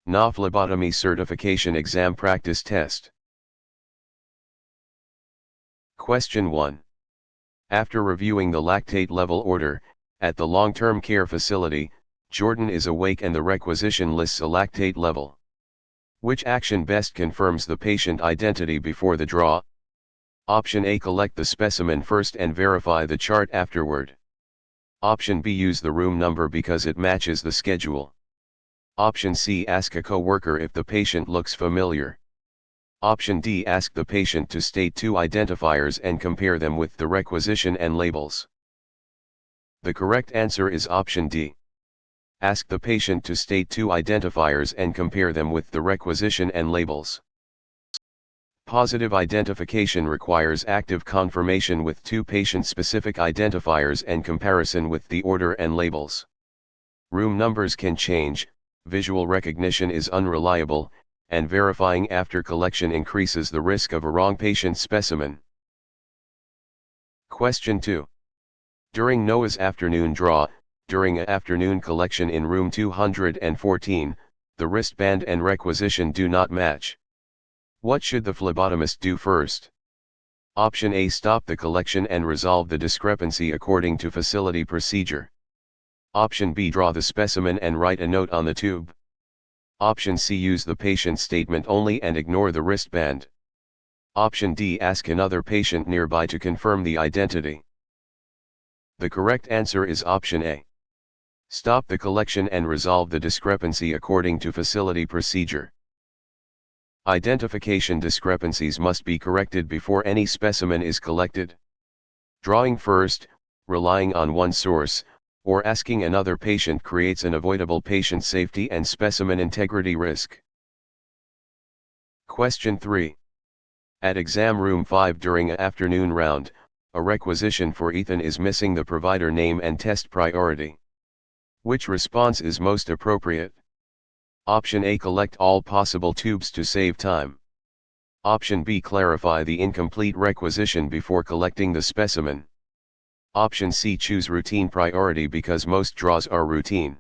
NHA Phlebotomy Certification Exam Practice Test. Question 1. After reviewing the lactate level order, at the long-term care facility, Jordan is awake and the requisition lists a lactate level. Which action best confirms the patient identity before the draw? Option A. Collect the specimen first and verify the chart afterward. Option B. Use the room number because it matches the schedule. Option C. Ask a co-worker if the patient looks familiar. Option D. Ask the patient to state two identifiers and compare them with the requisition and labels. The correct answer is option D. Ask the patient to state two identifiers and compare them with the requisition and labels. Positive identification requires active confirmation with two patient-specific identifiers and comparison with the order and labels. Room numbers can change, visual recognition is unreliable, and verifying after collection increases the risk of a wrong patient specimen. Question 2. During Noah's afternoon draw, during an afternoon collection in room 214, the wristband and requisition do not match. What should the phlebotomist do first? Option A. Stop the collection and resolve the discrepancy according to facility procedure. Option B. Draw the specimen and write a note on the tube. Option C. Use the patient statement only and ignore the wristband. Option D. Ask another patient nearby to confirm the identity. The correct answer is option A. Stop the collection and resolve the discrepancy according to facility procedure. Identification discrepancies must be corrected before any specimen is collected. Drawing first, relying on one source, or asking another patient creates an avoidable patient safety and specimen integrity risk. Question 3. At exam room 5 during an afternoon round, a requisition for Ethan is missing the provider name and test priority. Which response is most appropriate? Option A. Collect all possible tubes to save time. Option B. Clarify the incomplete requisition before collecting the specimen. Option C. Choose routine priority because most draws are routine.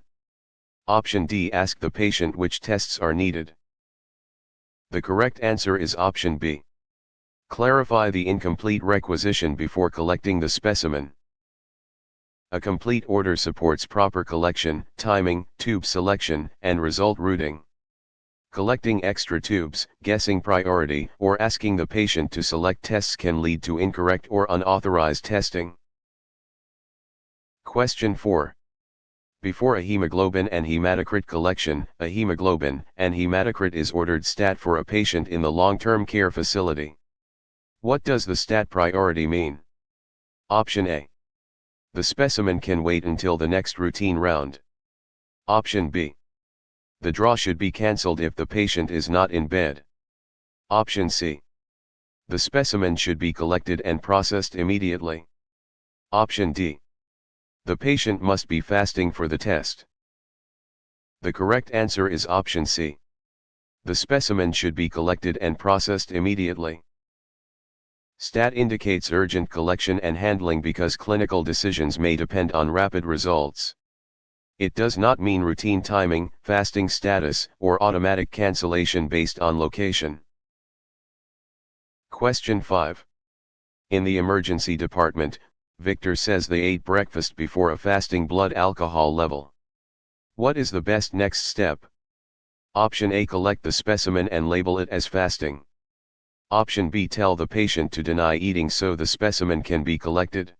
Option D. Ask the patient which tests are needed. The correct answer is option B. Clarify the incomplete requisition before collecting the specimen. A complete order supports proper collection, timing, tube selection, and result routing. Collecting extra tubes, guessing priority, or asking the patient to select tests can lead to incorrect or unauthorized testing. Question 4. Before a hemoglobin and hematocrit collection, a hemoglobin and hematocrit is ordered stat for a patient in the long-term care facility. What does the stat priority mean? Option A. The specimen can wait until the next routine round. Option B. The draw should be cancelled if the patient is not in bed. Option C. The specimen should be collected and processed immediately. Option D. The patient must be fasting for the test. The correct answer is option C. The specimen should be collected and processed immediately. Stat indicates urgent collection and handling because clinical decisions may depend on rapid results. It does not mean routine timing, fasting status, or automatic cancellation based on location. Question 5. In the emergency department, Victor says they ate breakfast before a fasting blood alcohol level. What is the best next step? Option A. Collect the specimen and label it as fasting. Option B. Tell the patient to deny eating so the specimen can be collected.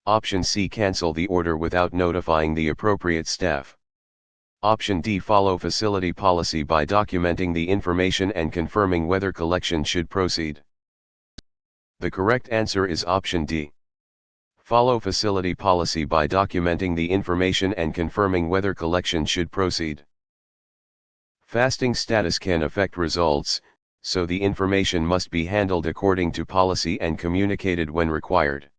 Option C. Cancel the order without notifying the appropriate staff. Option D. Follow facility policy by documenting the information and confirming whether collection should proceed. The correct answer is option D. Follow facility policy by documenting the information and confirming whether collection should proceed. Fasting status can affect results, so the information must be handled according to policy and communicated when required.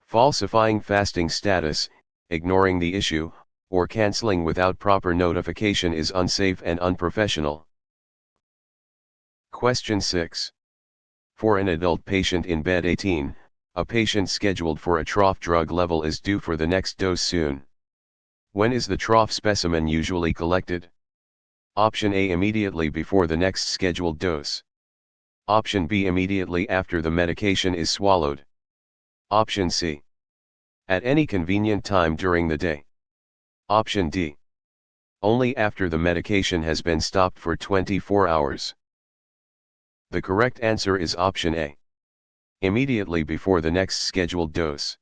Falsifying fasting status, ignoring the issue, or canceling without proper notification is unsafe and unprofessional. Question 6. For an adult patient in bed 18, a patient scheduled for a trough drug level is due for the next dose soon. When is the trough specimen usually collected? Option A, immediately before the next scheduled dose. Option B, immediately after the medication is swallowed. Option C, at any convenient time during the day. Option D, only after the medication has been stopped for 24 hours. The correct answer is option A, immediately before the next scheduled dose.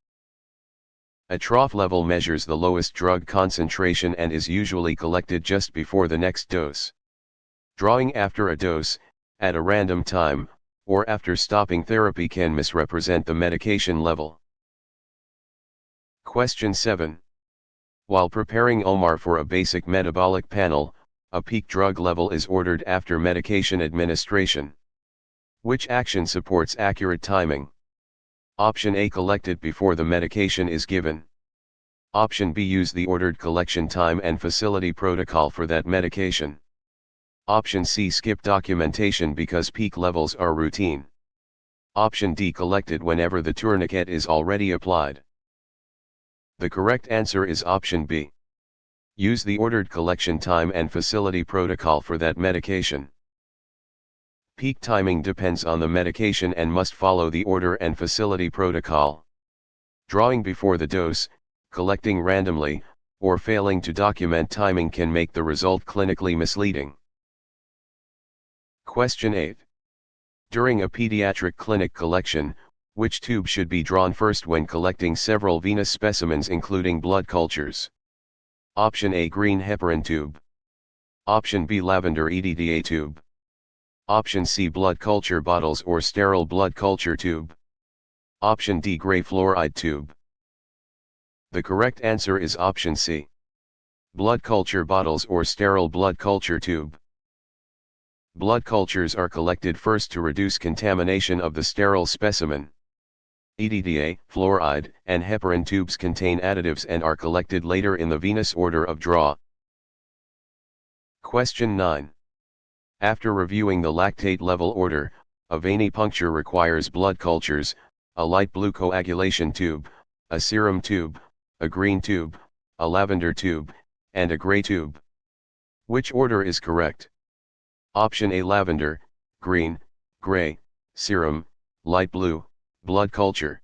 A trough level measures the lowest drug concentration and is usually collected just before the next dose. Drawing after a dose, at a random time, or after stopping therapy can misrepresent the medication level. Question 7. While preparing Omar for a basic metabolic panel, a peak drug level is ordered after medication administration. Which action supports accurate timing? Option A, collect it before the medication is given. Option B, use the ordered collection time and facility protocol for that medication. Option C, skip documentation because peak levels are routine. Option D, collect it whenever the tourniquet is already applied. The correct answer is option B. Use the ordered collection time and facility protocol for that medication. Peak timing depends on the medication and must follow the order and facility protocol. Drawing before the dose, collecting randomly, or failing to document timing can make the result clinically misleading. Question 8. During a pediatric clinic collection, which tube should be drawn first when collecting several venous specimens including blood cultures? Option A, green heparin tube. Option B, lavender EDTA tube. Option C, blood culture bottles or sterile blood culture tube. Option D, gray fluoride tube. The correct answer is option C. Blood culture bottles or sterile blood culture tube. Blood cultures are collected first to reduce contamination of the sterile specimen. EDTA, fluoride, and heparin tubes contain additives and are collected later in the venous order of draw. Question 9. After reviewing the lactate level order, a venipuncture requires blood cultures, a light blue coagulation tube, a serum tube, a green tube, a lavender tube, and a gray tube. Which order is correct? Option A, lavender, green, gray, serum, light blue, blood culture.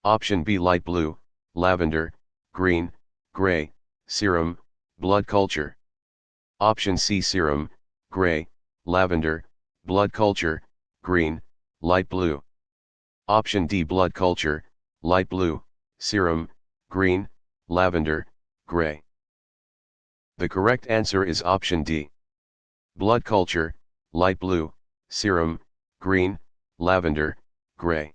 Option B, light blue, lavender, green, gray, serum, blood culture. Option C, serum, gray, lavender, blood culture, green, light blue. Option D, blood culture, light blue, serum, green, lavender, gray. The correct answer is option D. Blood culture, light blue, serum, green, lavender, gray.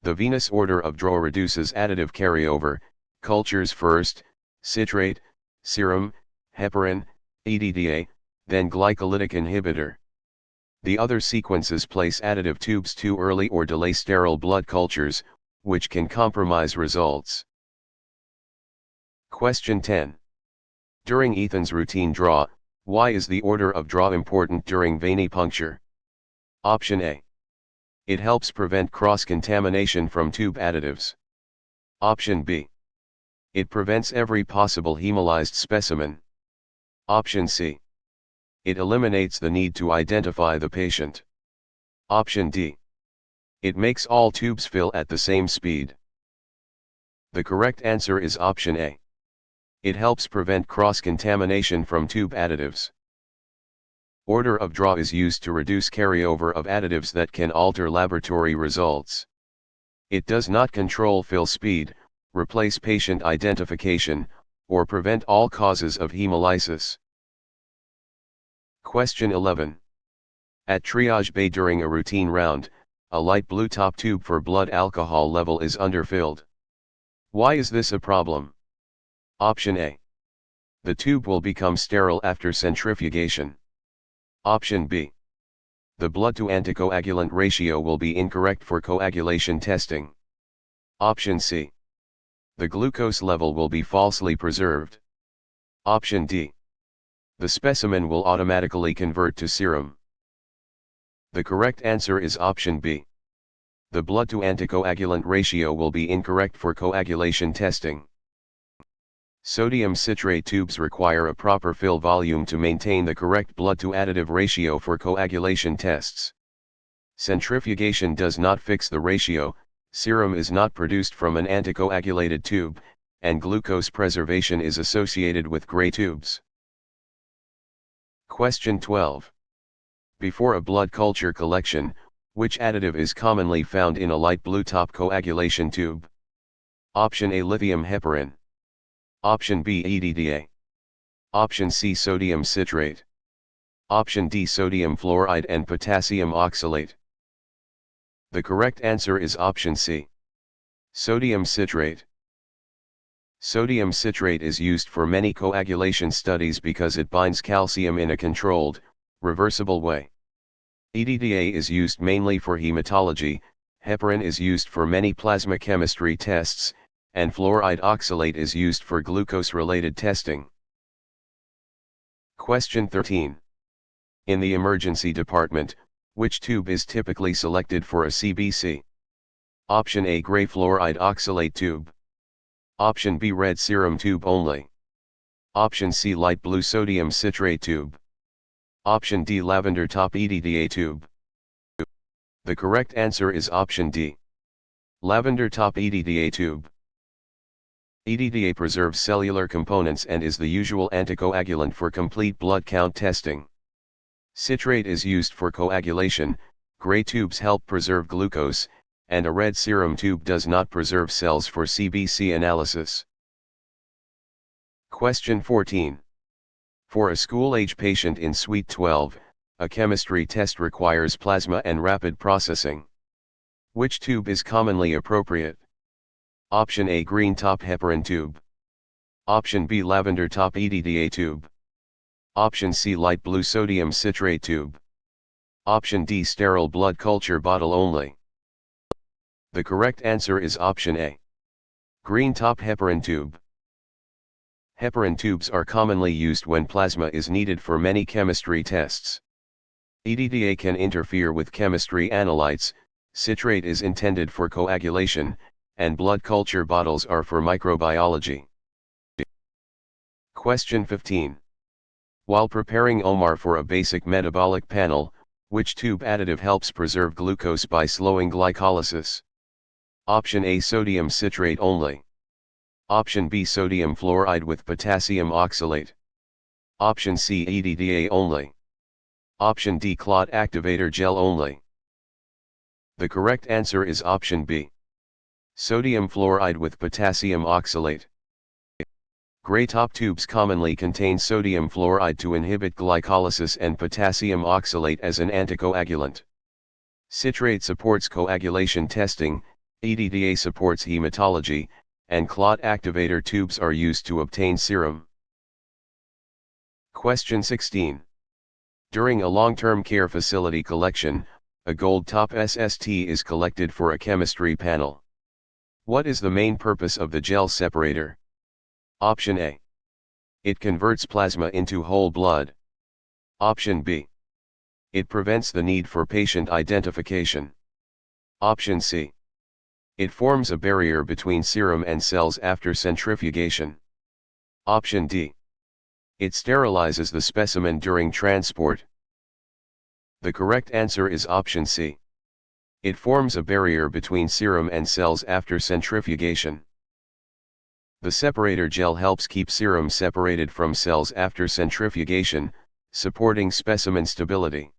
The venous order of draw reduces additive carryover, cultures first, citrate, serum, heparin, EDTA, then glycolytic inhibitor. The other sequences place additive tubes too early or delay sterile blood cultures, which can compromise results. Question 10. During Ethan's routine draw, why is the order of draw important during venipuncture? Option A. It helps prevent cross-contamination from tube additives. Option B. It prevents every possible hemolyzed specimen. Option C. It eliminates the need to identify the patient. Option D. It makes all tubes fill at the same speed. The correct answer is option A. It helps prevent cross-contamination from tube additives. Order of draw is used to reduce carryover of additives that can alter laboratory results. It does not control fill speed, replace patient identification, or prevent all causes of hemolysis. Question 11. At triage bay during a routine round, a light blue top tube for blood alcohol level is underfilled. Why is this a problem? Option A. The tube will become sterile after centrifugation. Option B. The blood to anticoagulant ratio will be incorrect for coagulation testing. Option C. The glucose level will be falsely preserved. Option D. The specimen will automatically convert to serum. The correct answer is option B. The blood to anticoagulant ratio will be incorrect for coagulation testing. Sodium citrate tubes require a proper fill volume to maintain the correct blood-to-additive ratio for coagulation tests. Centrifugation does not fix the ratio, serum is not produced from an anticoagulated tube, and glucose preservation is associated with gray tubes. Question 12. Before a blood culture collection, which additive is commonly found in a light blue top coagulation tube? Option A, lithium heparin. Option B, EDTA. Option C, sodium citrate. Option D, sodium fluoride and potassium oxalate. The correct answer is option C. Sodium citrate. Sodium citrate is used for many coagulation studies because it binds calcium in a controlled, reversible way. EDTA is used mainly for hematology, heparin is used for many plasma chemistry tests, and fluoride oxalate is used for glucose-related testing. Question 13. In the emergency department, which tube is typically selected for a CBC? Option A, gray fluoride oxalate tube. Option B, red serum tube only. Option C, light blue sodium citrate tube. Option D, lavender top EDTA tube. The correct answer is option D. Lavender top EDTA tube. EDTA preserves cellular components and is the usual anticoagulant for complete blood count testing. Citrate is used for coagulation, gray tubes help preserve glucose, and a red serum tube does not preserve cells for CBC analysis. Question 14. For a school-age patient in Suite 12, a chemistry test requires plasma and rapid processing. Which tube is commonly appropriate? Option A, green top heparin tube. Option B, lavender top EDTA tube. Option C, light blue sodium citrate tube. Option D, sterile blood culture bottle only. The correct answer is option A. Green top heparin tube. Heparin tubes are commonly used when plasma is needed for many chemistry tests. EDTA can interfere with chemistry analytes, citrate is intended for coagulation, and blood culture bottles are for microbiology. Question 15. While preparing Omar for a basic metabolic panel, which tube additive helps preserve glucose by slowing glycolysis? Option A, sodium citrate only. Option B, sodium fluoride with potassium oxalate. Option C, EDTA only. Option D, clot activator gel only. The correct answer is option B. Sodium fluoride with potassium oxalate. Gray top tubes commonly contain sodium fluoride to inhibit glycolysis and potassium oxalate as an anticoagulant. Citrate supports coagulation testing, EDTA supports hematology, and clot activator tubes are used to obtain serum. Question 16. During a long-term care facility collection, a gold top SST is collected for a chemistry panel. What is the main purpose of the gel separator? Option A. It converts plasma into whole blood. Option B. It prevents the need for patient identification. Option C. It forms a barrier between serum and cells after centrifugation. Option D. It sterilizes the specimen during transport. The correct answer is option C. It forms a barrier between serum and cells after centrifugation. The separator gel helps keep serum separated from cells after centrifugation, supporting specimen stability.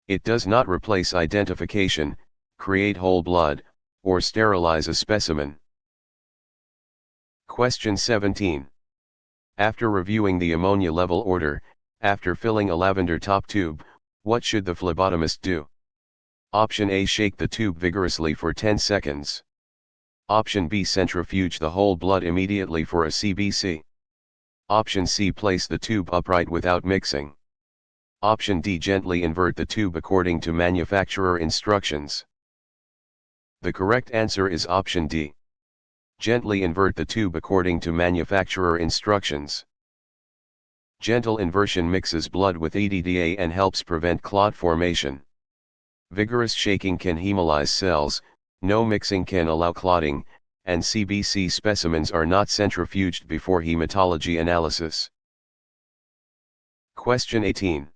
It does not replace identification, create whole blood, or sterilize a specimen. Question 17. After reviewing the ammonia level order, after filling a lavender top tube, what should the phlebotomist do? Option A, shake the tube vigorously for 10 seconds. Option B, centrifuge the whole blood immediately for a CBC. Option C, place the tube upright without mixing. Option D, gently invert the tube according to manufacturer instructions. The correct answer is option D. Gently invert the tube according to manufacturer instructions. Gentle inversion mixes blood with EDTA and helps prevent clot formation. Vigorous shaking can hemolyze cells, no mixing can allow clotting, and CBC specimens are not centrifuged before hematology analysis. Question 18.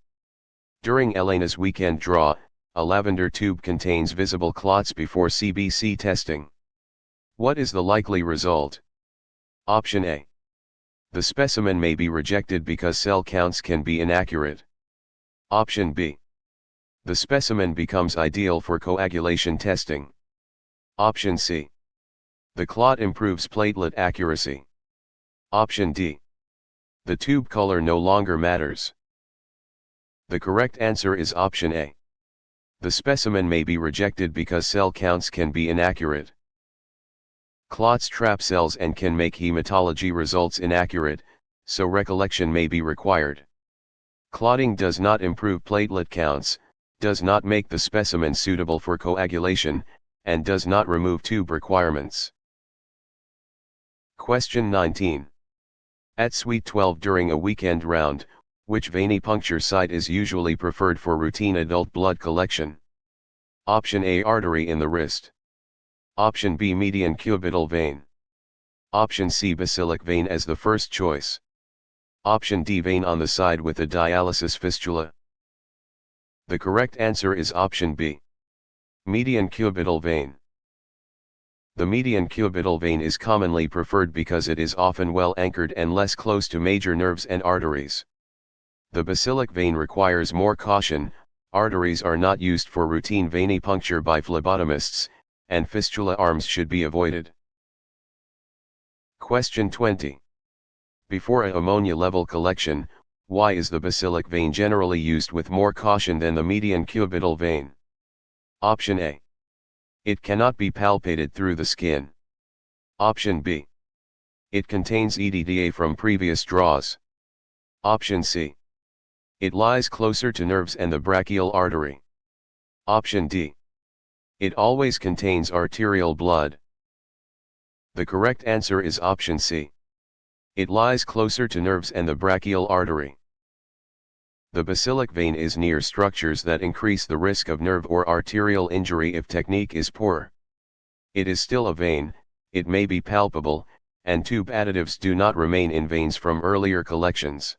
During Elena's weekend draw, a lavender tube contains visible clots before CBC testing. What is the likely result? Option A. The specimen may be rejected because cell counts can be inaccurate. Option B. The specimen becomes ideal for coagulation testing. Option C. The clot improves platelet accuracy. Option D. The tube color no longer matters. The correct answer is option A. The specimen may be rejected because cell counts can be inaccurate. Clots trap cells and can make hematology results inaccurate, so recollection may be required. Clotting does not improve platelet counts, does not make the specimen suitable for coagulation, and does not remove tube requirements. Question 19. At Suite 12 during a weekend round, which venipuncture site is usually preferred for routine adult blood collection? Option A. Artery in the wrist. Option B. Median cubital vein. Option C. Basilic vein as the first choice. Option D. Vein on the side with a dialysis fistula. The correct answer is option B. Median cubital vein. The median cubital vein is commonly preferred because it is often well anchored and less close to major nerves and arteries. The basilic vein requires more caution. Arteries are not used for routine venipuncture by phlebotomists, and fistula arms should be avoided. Question 20. Before a ammonia level collection, why is the basilic vein generally used with more caution than the median cubital vein? Option A. It cannot be palpated through the skin. Option B. It contains EDTA from previous draws. Option C. It lies closer to nerves and the brachial artery. Option D. It always contains arterial blood. The correct answer is option C. It lies closer to nerves and the brachial artery. The basilic vein is near structures that increase the risk of nerve or arterial injury if technique is poor. It is still a vein, it may be palpable, and tube additives do not remain in veins from earlier collections.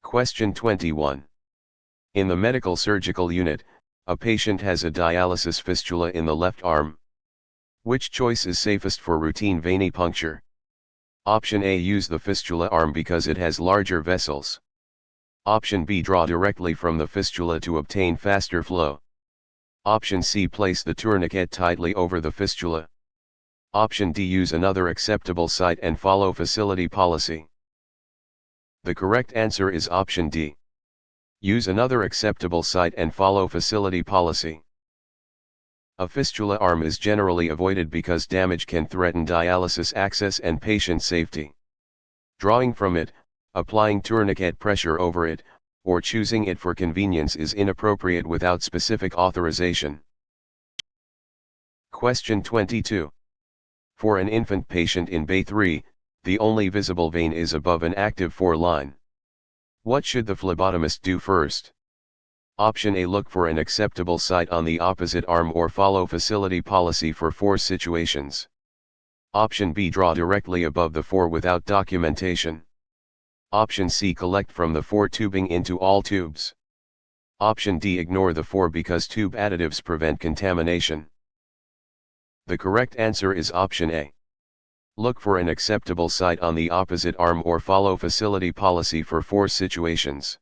Question 21. In the medical surgical unit, a patient has a dialysis fistula in the left arm. Which choice is safest for routine venipuncture? Option A. Use the fistula arm because it has larger vessels. Option B. Draw directly from the fistula to obtain faster flow. Option C. Place the tourniquet tightly over the fistula. Option D. Use another acceptable site and follow facility policy. The correct answer is option D. Use another acceptable site and follow facility policy. A fistula arm is generally avoided because damage can threaten dialysis access and patient safety. Drawing from it, applying tourniquet pressure over it, or choosing it for convenience is inappropriate without specific authorization. Question 22. For an infant patient in Bay 3, the only visible vein is above an active 4 line. What should the phlebotomist do first? Option A. Look for an acceptable site on the opposite arm or follow facility policy for 4 situations. Option B. Draw directly above the 4 without documentation. Option C. Collect from the 4 tubing into all tubes. Option D. Ignore the 4 because tube additives prevent contamination. The correct answer is option A. Look for an acceptable site on the opposite arm or follow facility policy for 4 situations.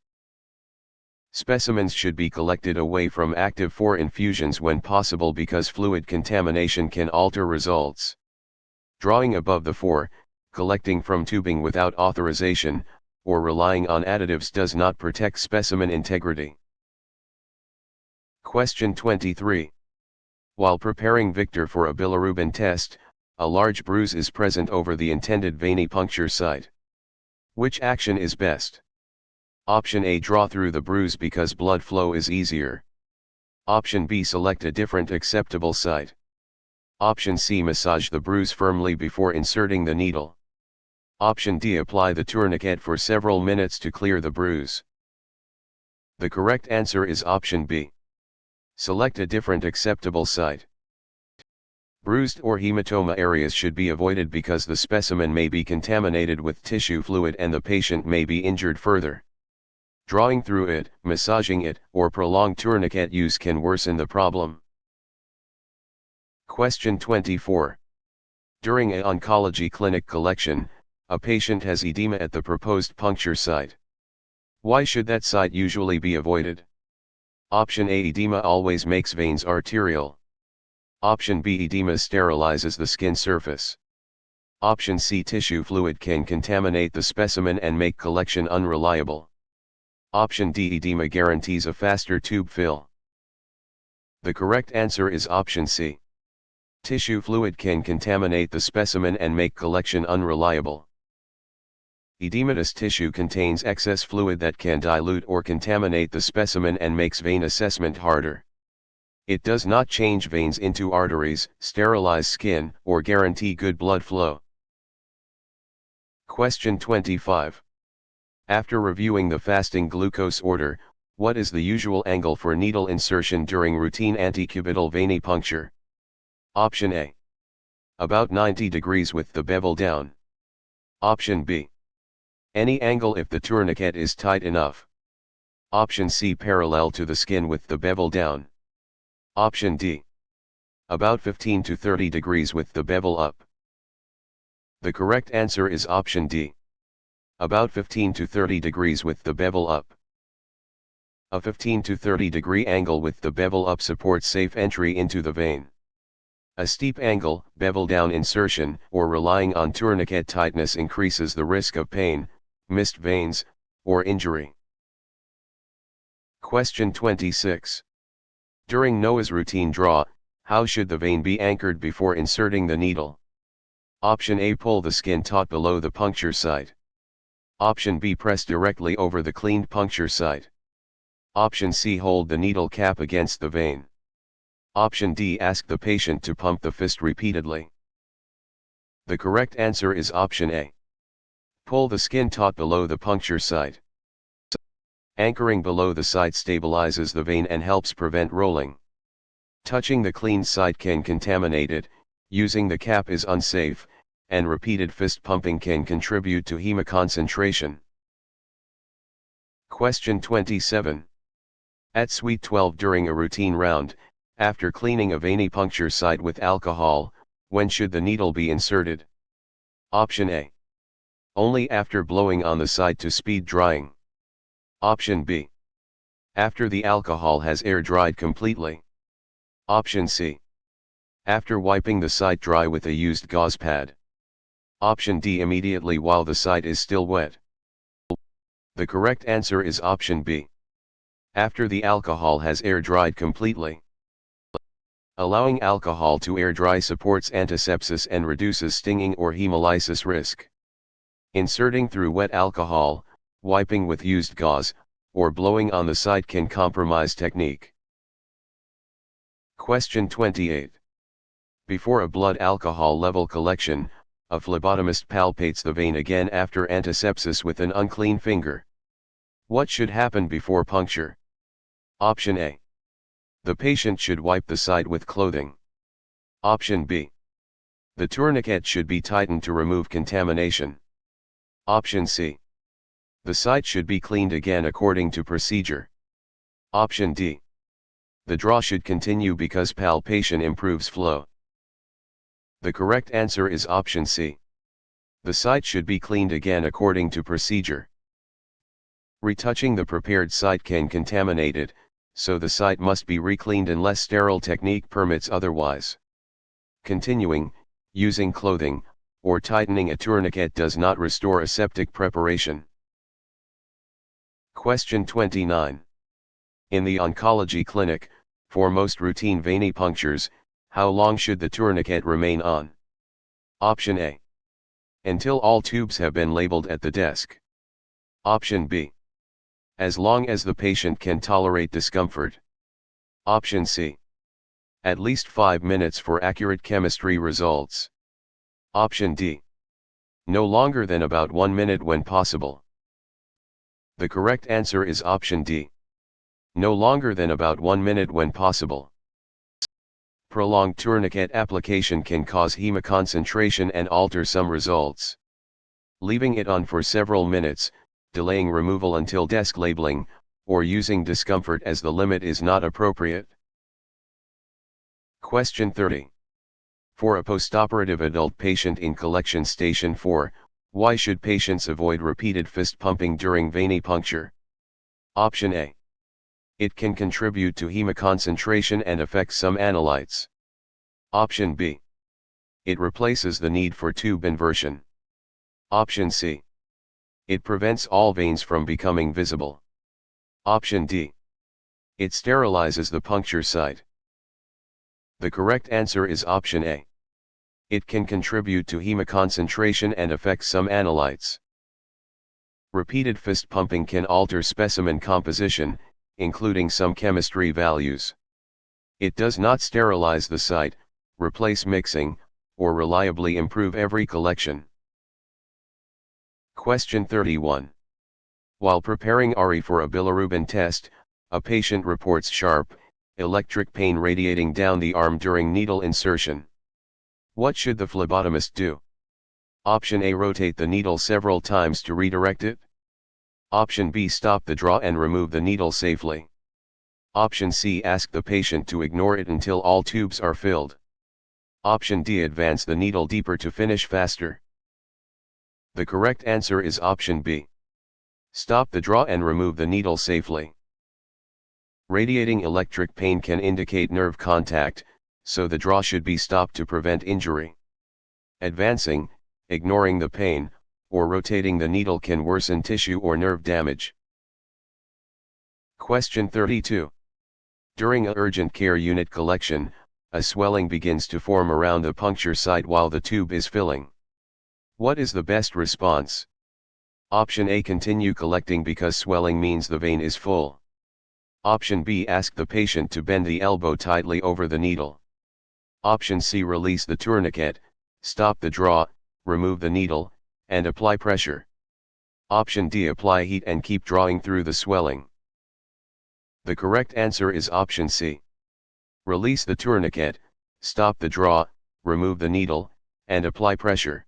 Specimens should be collected away from active 4 infusions when possible because fluid contamination can alter results. Drawing above the 4, collecting from tubing without authorization, or relying on additives does not protect specimen integrity. Question 23. While preparing Victor for a bilirubin test, a large bruise is present over the intended venipuncture site. Which action is best? Option A. Draw through the bruise because blood flow is easier. Option B. Select a different acceptable site. Option C. Massage the bruise firmly before inserting the needle. Option D. Apply the tourniquet for several minutes to clear the bruise. The correct answer is option B. Select a different acceptable site. Bruised or hematoma areas should be avoided because the specimen may be contaminated with tissue fluid and the patient may be injured further. Drawing through it, massaging it, or prolonged tourniquet use can worsen the problem. Question 24. During an oncology clinic collection, a patient has edema at the proposed puncture site. Why should that site usually be avoided? Option A. Edema always makes veins arterial. Option B. Edema sterilizes the skin surface. Option C. Tissue fluid can contaminate the specimen and make collection unreliable. Option D. Edema guarantees a faster tube fill. The correct answer is option C. Tissue fluid can contaminate the specimen and make collection unreliable. Edematous tissue contains excess fluid that can dilute or contaminate the specimen and makes vein assessment harder. It does not change veins into arteries, sterilize skin, or guarantee good blood flow. Question 25. After reviewing the fasting glucose order, what is the usual angle for needle insertion during routine antecubital venipuncture? Option A. About 90 degrees with the bevel down. Option B. Any angle if the tourniquet is tight enough. Option C. Parallel to the skin with the bevel down. Option D. About 15 to 30 degrees with the bevel up. The correct answer is option D. About 15 to 30 degrees with the bevel up. A 15 to 30 degree angle with the bevel up supports safe entry into the vein. A steep angle, bevel down insertion, or relying on tourniquet tightness increases the risk of pain, missed veins, or injury. Question 26. During NOAA's routine draw, how should the vein be anchored before inserting the needle? Option A. Pull the skin taut below the puncture site. Option B. Press directly over the cleaned puncture site. Option C. Hold the needle cap against the vein. Option D. Ask the patient to pump the fist repeatedly. The correct answer is option A. Pull the skin taut below the puncture site. Anchoring below the site stabilizes the vein and helps prevent rolling. Touching the cleaned site can contaminate it, using the cap is unsafe, and repeated fist pumping can contribute to hemoconcentration. Question 27. At Suite 12 during a routine round, after cleaning a venipuncture site with alcohol, when should the needle be inserted? Option A. Only after blowing on the site to speed drying. Option B. After the alcohol has air dried completely. Option C. After wiping the site dry with a used gauze pad. Option D. Immediately while the site is still wet. The correct answer is option B. After the alcohol has air dried completely. Allowing alcohol to air dry supports antisepsis and reduces stinging or hemolysis risk. Inserting through wet alcohol, wiping with used gauze, or blowing on the site can compromise technique. Question 28. Before a blood alcohol level collection, a phlebotomist palpates the vein again after antisepsis with an unclean finger. What should happen before puncture? Option A. The patient should wipe the site with clothing. Option B. The tourniquet should be tightened to remove contamination. Option C. The site should be cleaned again according to procedure. Option D. The draw should continue because palpation improves flow. The correct answer is option C. The site should be cleaned again according to procedure. Retouching the prepared site can contaminate it, so the site must be recleaned unless sterile technique permits otherwise. Continuing, using clothing, or tightening a tourniquet does not restore aseptic preparation. Question 29. In the oncology clinic, for most routine venipunctures, how long should the tourniquet remain on? Option A. Until all tubes have been labeled at the desk. Option B. As long as the patient can tolerate discomfort. Option C. At least 5 minutes for accurate chemistry results. Option D. No longer than about 1 minute when possible. The correct answer is option D. No longer than about 1 minute when possible. Prolonged tourniquet application can cause hemoconcentration and alter some results. Leaving it on for several minutes, delaying removal until desk labeling, or using discomfort as the limit is not appropriate. Question 30. For a postoperative adult patient in collection station 4, why should patients avoid repeated fist pumping during venipuncture? Option A. It can contribute to hemoconcentration and affect some analytes. Option B. It replaces the need for tube inversion. Option C. It prevents all veins from becoming visible. Option D. It sterilizes the puncture site. The correct answer is option A. It can contribute to hemoconcentration and affect some analytes. Repeated fist pumping can alter specimen composition, including some chemistry values. It does not sterilize the site, replace mixing, or reliably improve every collection. Question 31. While preparing RE for a bilirubin test, a patient reports sharp, electric pain radiating down the arm during needle insertion. What should the phlebotomist do? Option A. Rotate the needle several times to redirect it. Option B. Stop the draw and remove the needle safely. Option C. Ask the patient to ignore it until all tubes are filled. Option D. Advance the needle deeper to finish faster. The correct answer is option B. Stop the draw and remove the needle safely. Radiating electric pain can indicate nerve contact, so the draw should be stopped to prevent injury. Advancing, ignoring the pain, or rotating the needle can worsen tissue or nerve damage. Question 32. During a urgent care unit collection, a swelling begins to form around the puncture site while the tube is filling. What is the best response? Option A. Continue collecting because swelling means the vein is full. Option B. Ask the patient to bend the elbow tightly over the needle. Option C. Release the tourniquet, stop the draw, remove the needle, and apply pressure. Option D. Apply heat and keep drawing through the swelling. The correct answer is option C. Release the tourniquet, stop the draw, remove the needle, and apply pressure.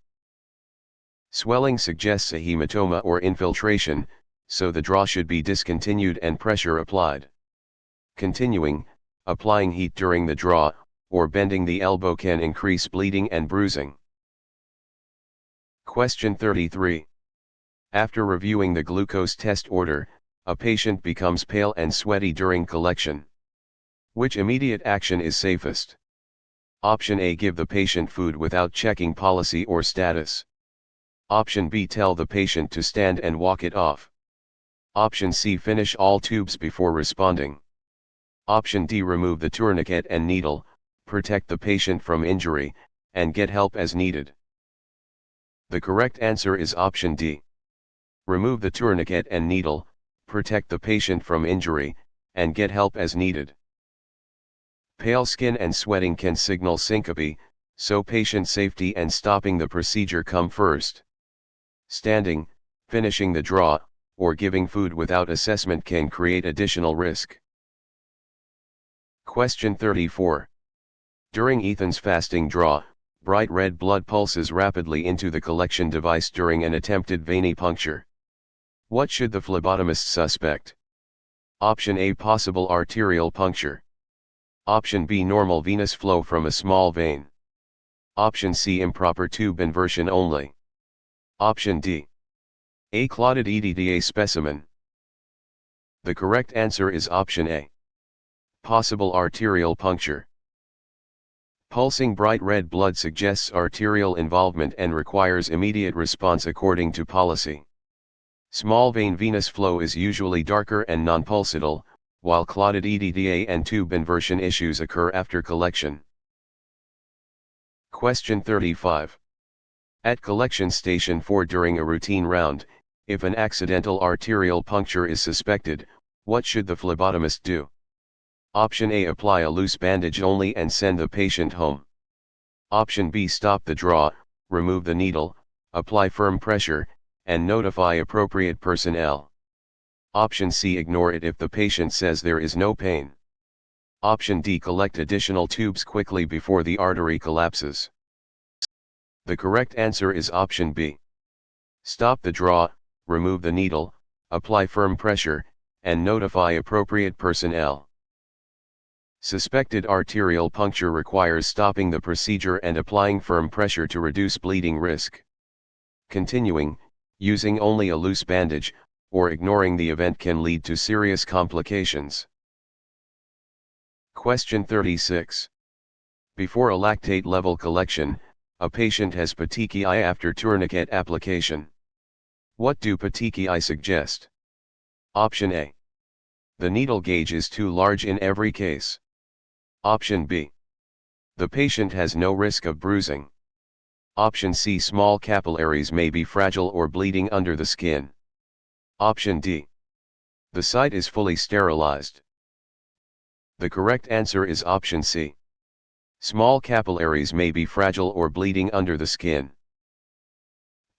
Swelling suggests a hematoma or infiltration, so the draw should be discontinued and pressure applied. Continuing, applying heat during the draw, or bending the elbow can increase bleeding and bruising. Question 33. After reviewing the glucose test order, a patient becomes pale and sweaty during collection. Which immediate action is safest? Option A. Give the patient food without checking policy or status. Option B. Tell the patient to stand and walk it off. Option C. Finish all tubes before responding. Option D. Remove the tourniquet and needle, protect the patient from injury, and get help as needed. The correct answer is option D. Remove the tourniquet and needle, protect the patient from injury, and get help as needed. Pale skin and sweating can signal syncope, so patient safety and stopping the procedure come first. Standing, finishing the draw, or giving food without assessment can create additional risk. Question 34. During Ethan's fasting draw, bright red blood pulses rapidly into the collection device during an attempted venipuncture. What should the phlebotomist suspect? Option A. Possible arterial puncture. Option B. Normal venous flow from a small vein. Option C. Improper tube inversion only. Option D. A clotted EDTA specimen. The correct answer is option A. Possible arterial puncture. Pulsing bright red blood suggests arterial involvement and requires immediate response according to policy. Small vein venous flow is usually darker and non-pulsatile, while clotted EDTA and tube inversion issues occur after collection. Question 35. At collection station 4 during a routine round, if an accidental arterial puncture is suspected, what should the phlebotomist do? Option A. Apply a loose bandage only and send the patient home. Option B. Stop the draw, remove the needle, apply firm pressure, and notify appropriate personnel. Option C. Ignore it if the patient says there is no pain. Option D. Collect additional tubes quickly before the artery collapses. The correct answer is option B. Stop the draw, remove the needle, apply firm pressure, and notify appropriate personnel. Suspected arterial puncture requires stopping the procedure and applying firm pressure to reduce bleeding risk. Continuing, using only a loose bandage, or ignoring the event can lead to serious complications. Question 36. Before a lactate level collection, a patient has petechiae after tourniquet application. What do petechiae suggest? Option A. The needle gauge is too large in every case. Option B. The patient has no risk of bruising. Option C. Small capillaries may be fragile or bleeding under the skin. Option D. The site is fully sterilized. The correct answer is option C. Small capillaries may be fragile or bleeding under the skin.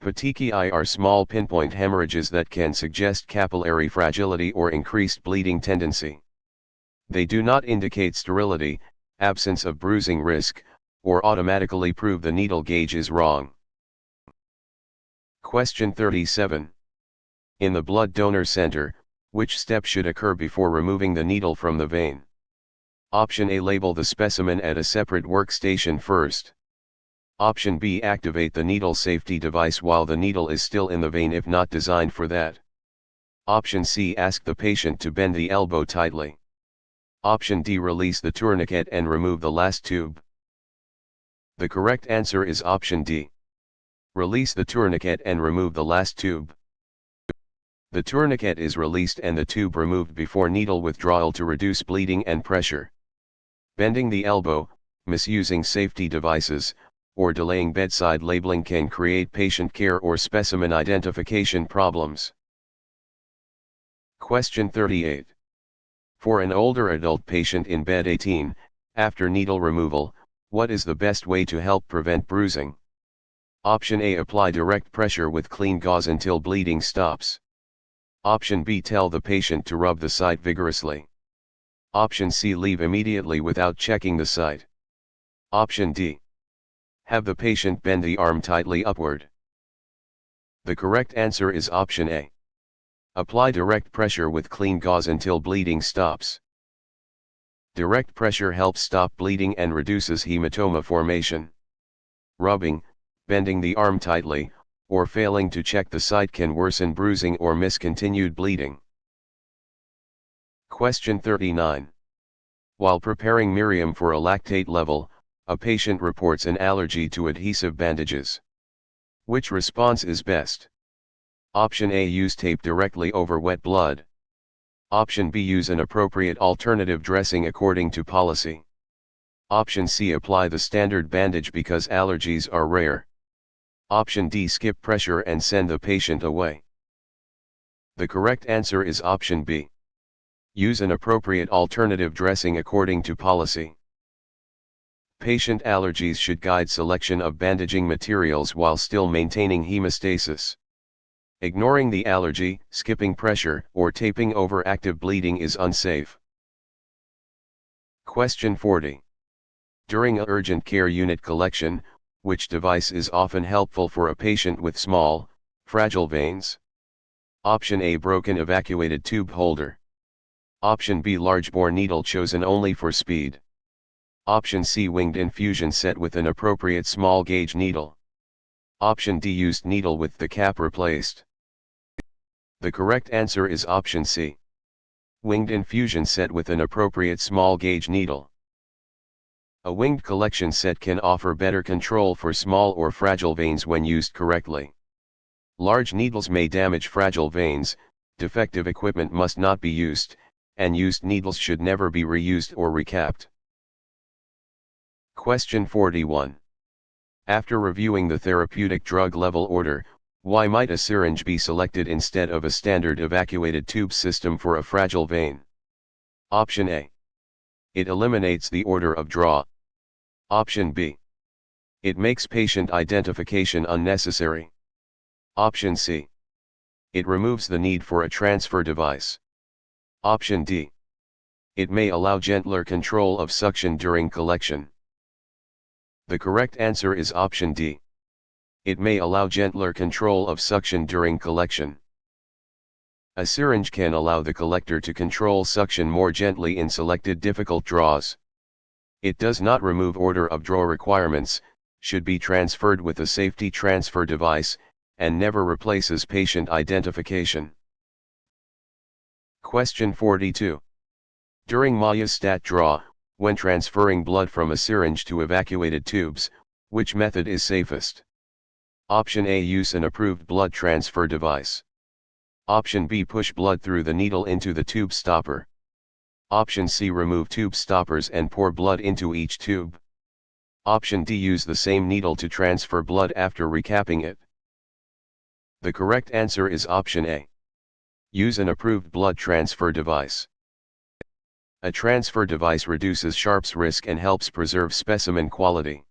Petechiae are small pinpoint hemorrhages that can suggest capillary fragility or increased bleeding tendency. They do not indicate sterility, absence of bruising risk, or automatically prove the needle gauge is wrong. Question 37. In the blood donor center, which step should occur before removing the needle from the vein? Option A. Label the specimen at a separate workstation first. Option B. Activate the needle safety device while the needle is still in the vein if not designed for that. Option C. Ask the patient to bend the elbow tightly. Option D. Release the tourniquet and remove the last tube. The correct answer is option D. Release the tourniquet and remove the last tube. The tourniquet is released and the tube removed before needle withdrawal to reduce bleeding and pressure. Bending the elbow, misusing safety devices, or delaying bedside labeling can create patient care or specimen identification problems. Question 38. For an older adult patient in bed 18, after needle removal, what is the best way to help prevent bruising? Option A. Apply direct pressure with clean gauze until bleeding stops. Option B. Tell the patient to rub the site vigorously. Option C. Leave immediately without checking the site. Option D. Have the patient bend the arm tightly upward. The correct answer is option A. Apply direct pressure with clean gauze until bleeding stops. Direct pressure helps stop bleeding and reduces hematoma formation. Rubbing, bending the arm tightly, or failing to check the site can worsen bruising or miss continued bleeding. Question 39. While preparing Miriam for a lactate level, a patient reports an allergy to adhesive bandages. Which response is best? Option A. Use tape directly over wet blood. Option B. Use an appropriate alternative dressing according to policy. Option C. Apply the standard bandage because allergies are rare. Option D. Skip pressure and send the patient away. The correct answer is option B. Use an appropriate alternative dressing according to policy. Patient allergies should guide selection of bandaging materials while still maintaining hemostasis. Ignoring the allergy, skipping pressure, or taping over active bleeding is unsafe. Question 40. During a urgent care unit collection, which device is often helpful for a patient with small, fragile veins? Option A. Broken evacuated tube holder. Option B. Large bore needle chosen only for speed. Option C. Winged infusion set with an appropriate small gauge needle. Option D. Used needle with the cap replaced. The correct answer is option C. Winged infusion set with an appropriate small gauge needle. A winged collection set can offer better control for small or fragile veins when used correctly. Large needles may damage fragile veins, defective equipment must not be used, and used needles should never be reused or recapped. Question 41. After reviewing the therapeutic drug level order, why might a syringe be selected instead of a standard evacuated tube system for a fragile vein? Option A. It eliminates the order of draw. Option B. It makes patient identification unnecessary. Option C. It removes the need for a transfer device. Option D. It may allow gentler control of suction during collection. The correct answer is option D. It may allow gentler control of suction during collection. A syringe can allow the collector to control suction more gently in selected difficult draws. It does not remove order of draw requirements, should be transferred with a safety transfer device, and never replaces patient identification. Question 42. During myostat draw, when transferring blood from a syringe to evacuated tubes, which method is safest? Option A. Use an approved blood transfer device. Option B. Push blood through the needle into the tube stopper. Option C. Remove tube stoppers and pour blood into each tube. Option D. Use the same needle to transfer blood after recapping it. The correct answer is option A. Use an approved blood transfer device. A transfer device reduces Sharp's risk and helps preserve specimen quality.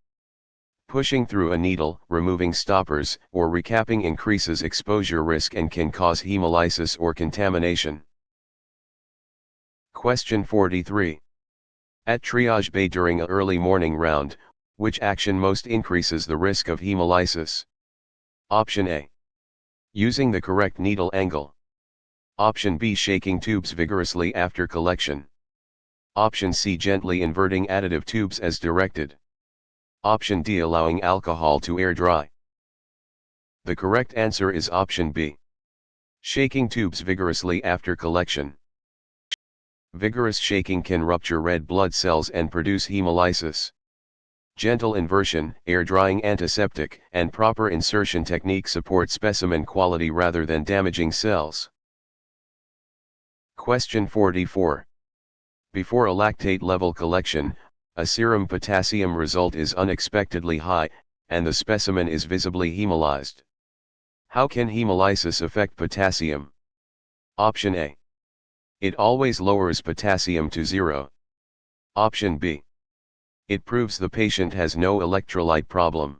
Pushing through a needle, removing stoppers, or recapping increases exposure risk and can cause hemolysis or contamination. Question 43. At triage bay during an early morning round, which action most increases the risk of hemolysis? Option A. Using the correct needle angle. Option B. Shaking tubes vigorously after collection. Option C. Gently inverting additive tubes as directed. Option D. Allowing alcohol to air dry. The correct answer is option B. Shaking tubes vigorously after collection. Vigorous shaking can rupture red blood cells and produce hemolysis. Gentle inversion, air drying antiseptic, and proper insertion technique support specimen quality rather than damaging cells. Question 44. Before a lactate level collection, a serum potassium result is unexpectedly high, and the specimen is visibly hemolyzed. How can hemolysis affect potassium? Option A. It always lowers potassium to 0. Option B. It proves the patient has no electrolyte problem.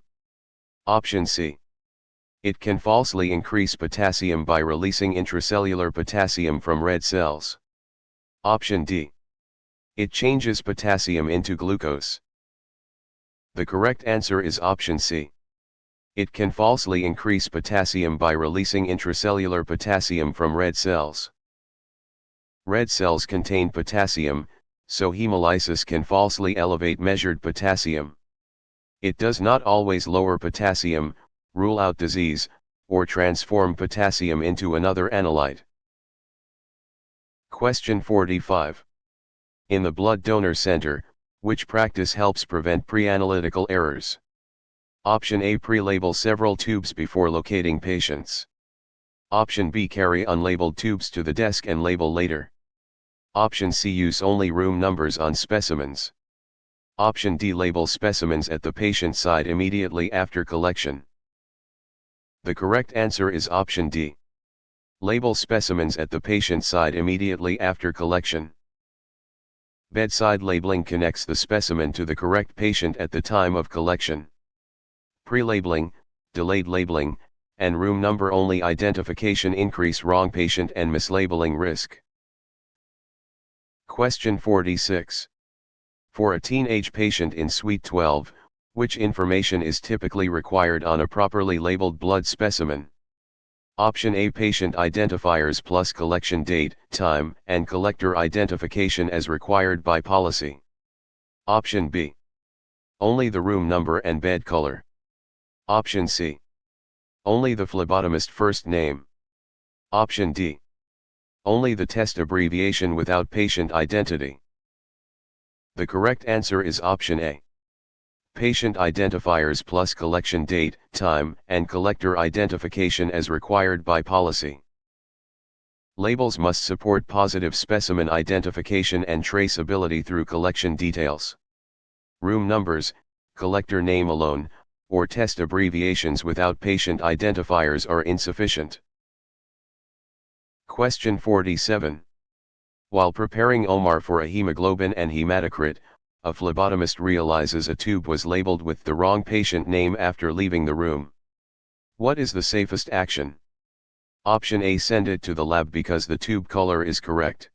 Option C. It can falsely increase potassium by releasing intracellular potassium from red cells. Option D. It changes potassium into glucose. The correct answer is option C. It can falsely increase potassium by releasing intracellular potassium from red cells. Red cells contain potassium, so hemolysis can falsely elevate measured potassium. It does not always lower potassium, rule out disease, or transform potassium into another analyte. Question 45. In the blood donor center, which practice helps prevent pre-analytical errors? Option A. Pre-label several tubes before locating patients. Option B. Carry unlabeled tubes to the desk and label later. Option C. Use only room numbers on specimens. Option D. Label specimens at the patient side immediately after collection. The correct answer is option D. Label specimens at the patient side immediately after collection. Bedside labeling connects the specimen to the correct patient at the time of collection. Pre-labeling, delayed labeling, and room number only identification increase wrong patient and mislabeling risk. Question 46. For a teenage patient in Suite 12, which information is typically required on a properly labeled blood specimen? Option A. Patient identifiers plus collection date, time, and collector identification as required by policy. Option B. Only the room number and bed color. Option C. Only the phlebotomist first name. Option D. Only the test abbreviation without patient identity. The correct answer is option A. Patient identifiers plus collection date, time, and collector identification as required by policy. Labels must support positive specimen identification and traceability through collection details. Room numbers, collector name alone, or test abbreviations without patient identifiers are insufficient. Question 47. While preparing Omar for a hemoglobin and hematocrit, a phlebotomist realizes a tube was labeled with the wrong patient name after leaving the room. What is the safest action? Option A. Send it to the lab because the tube color is correct.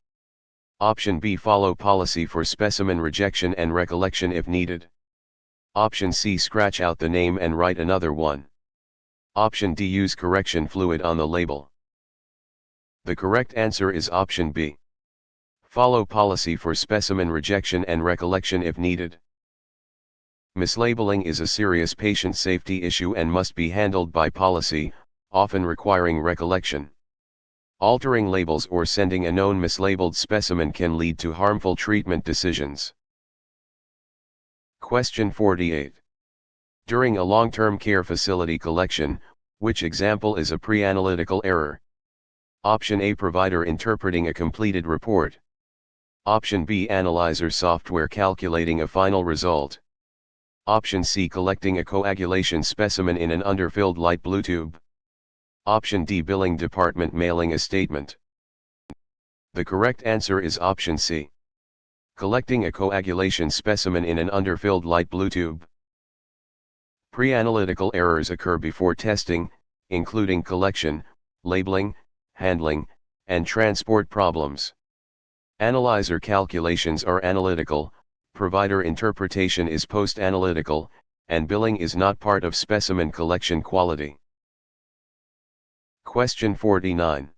Option B. Follow policy for specimen rejection and recollection if needed. Option C. Scratch out the name and write another one. Option D. Use correction fluid on the label. The correct answer is option B. Follow policy for specimen rejection and recollection if needed. Mislabeling is a serious patient safety issue and must be handled by policy, often requiring recollection. Altering labels or sending a known mislabeled specimen can lead to harmful treatment decisions. Question 48. During a long-term care facility collection, which example is a pre-analytical error? Option A. Provider interpreting a completed report. Option B. Analyzer software calculating a final result. Option C. Collecting a coagulation specimen in an underfilled light blue tube. Option D. Billing department mailing a statement. The correct answer is option C. Collecting a coagulation specimen in an underfilled light blue tube. Pre-analytical errors occur before testing, including collection, labeling, handling, and transport problems. Analyzer calculations are analytical, provider interpretation is post-analytical, and billing is not part of specimen collection quality. Question 49.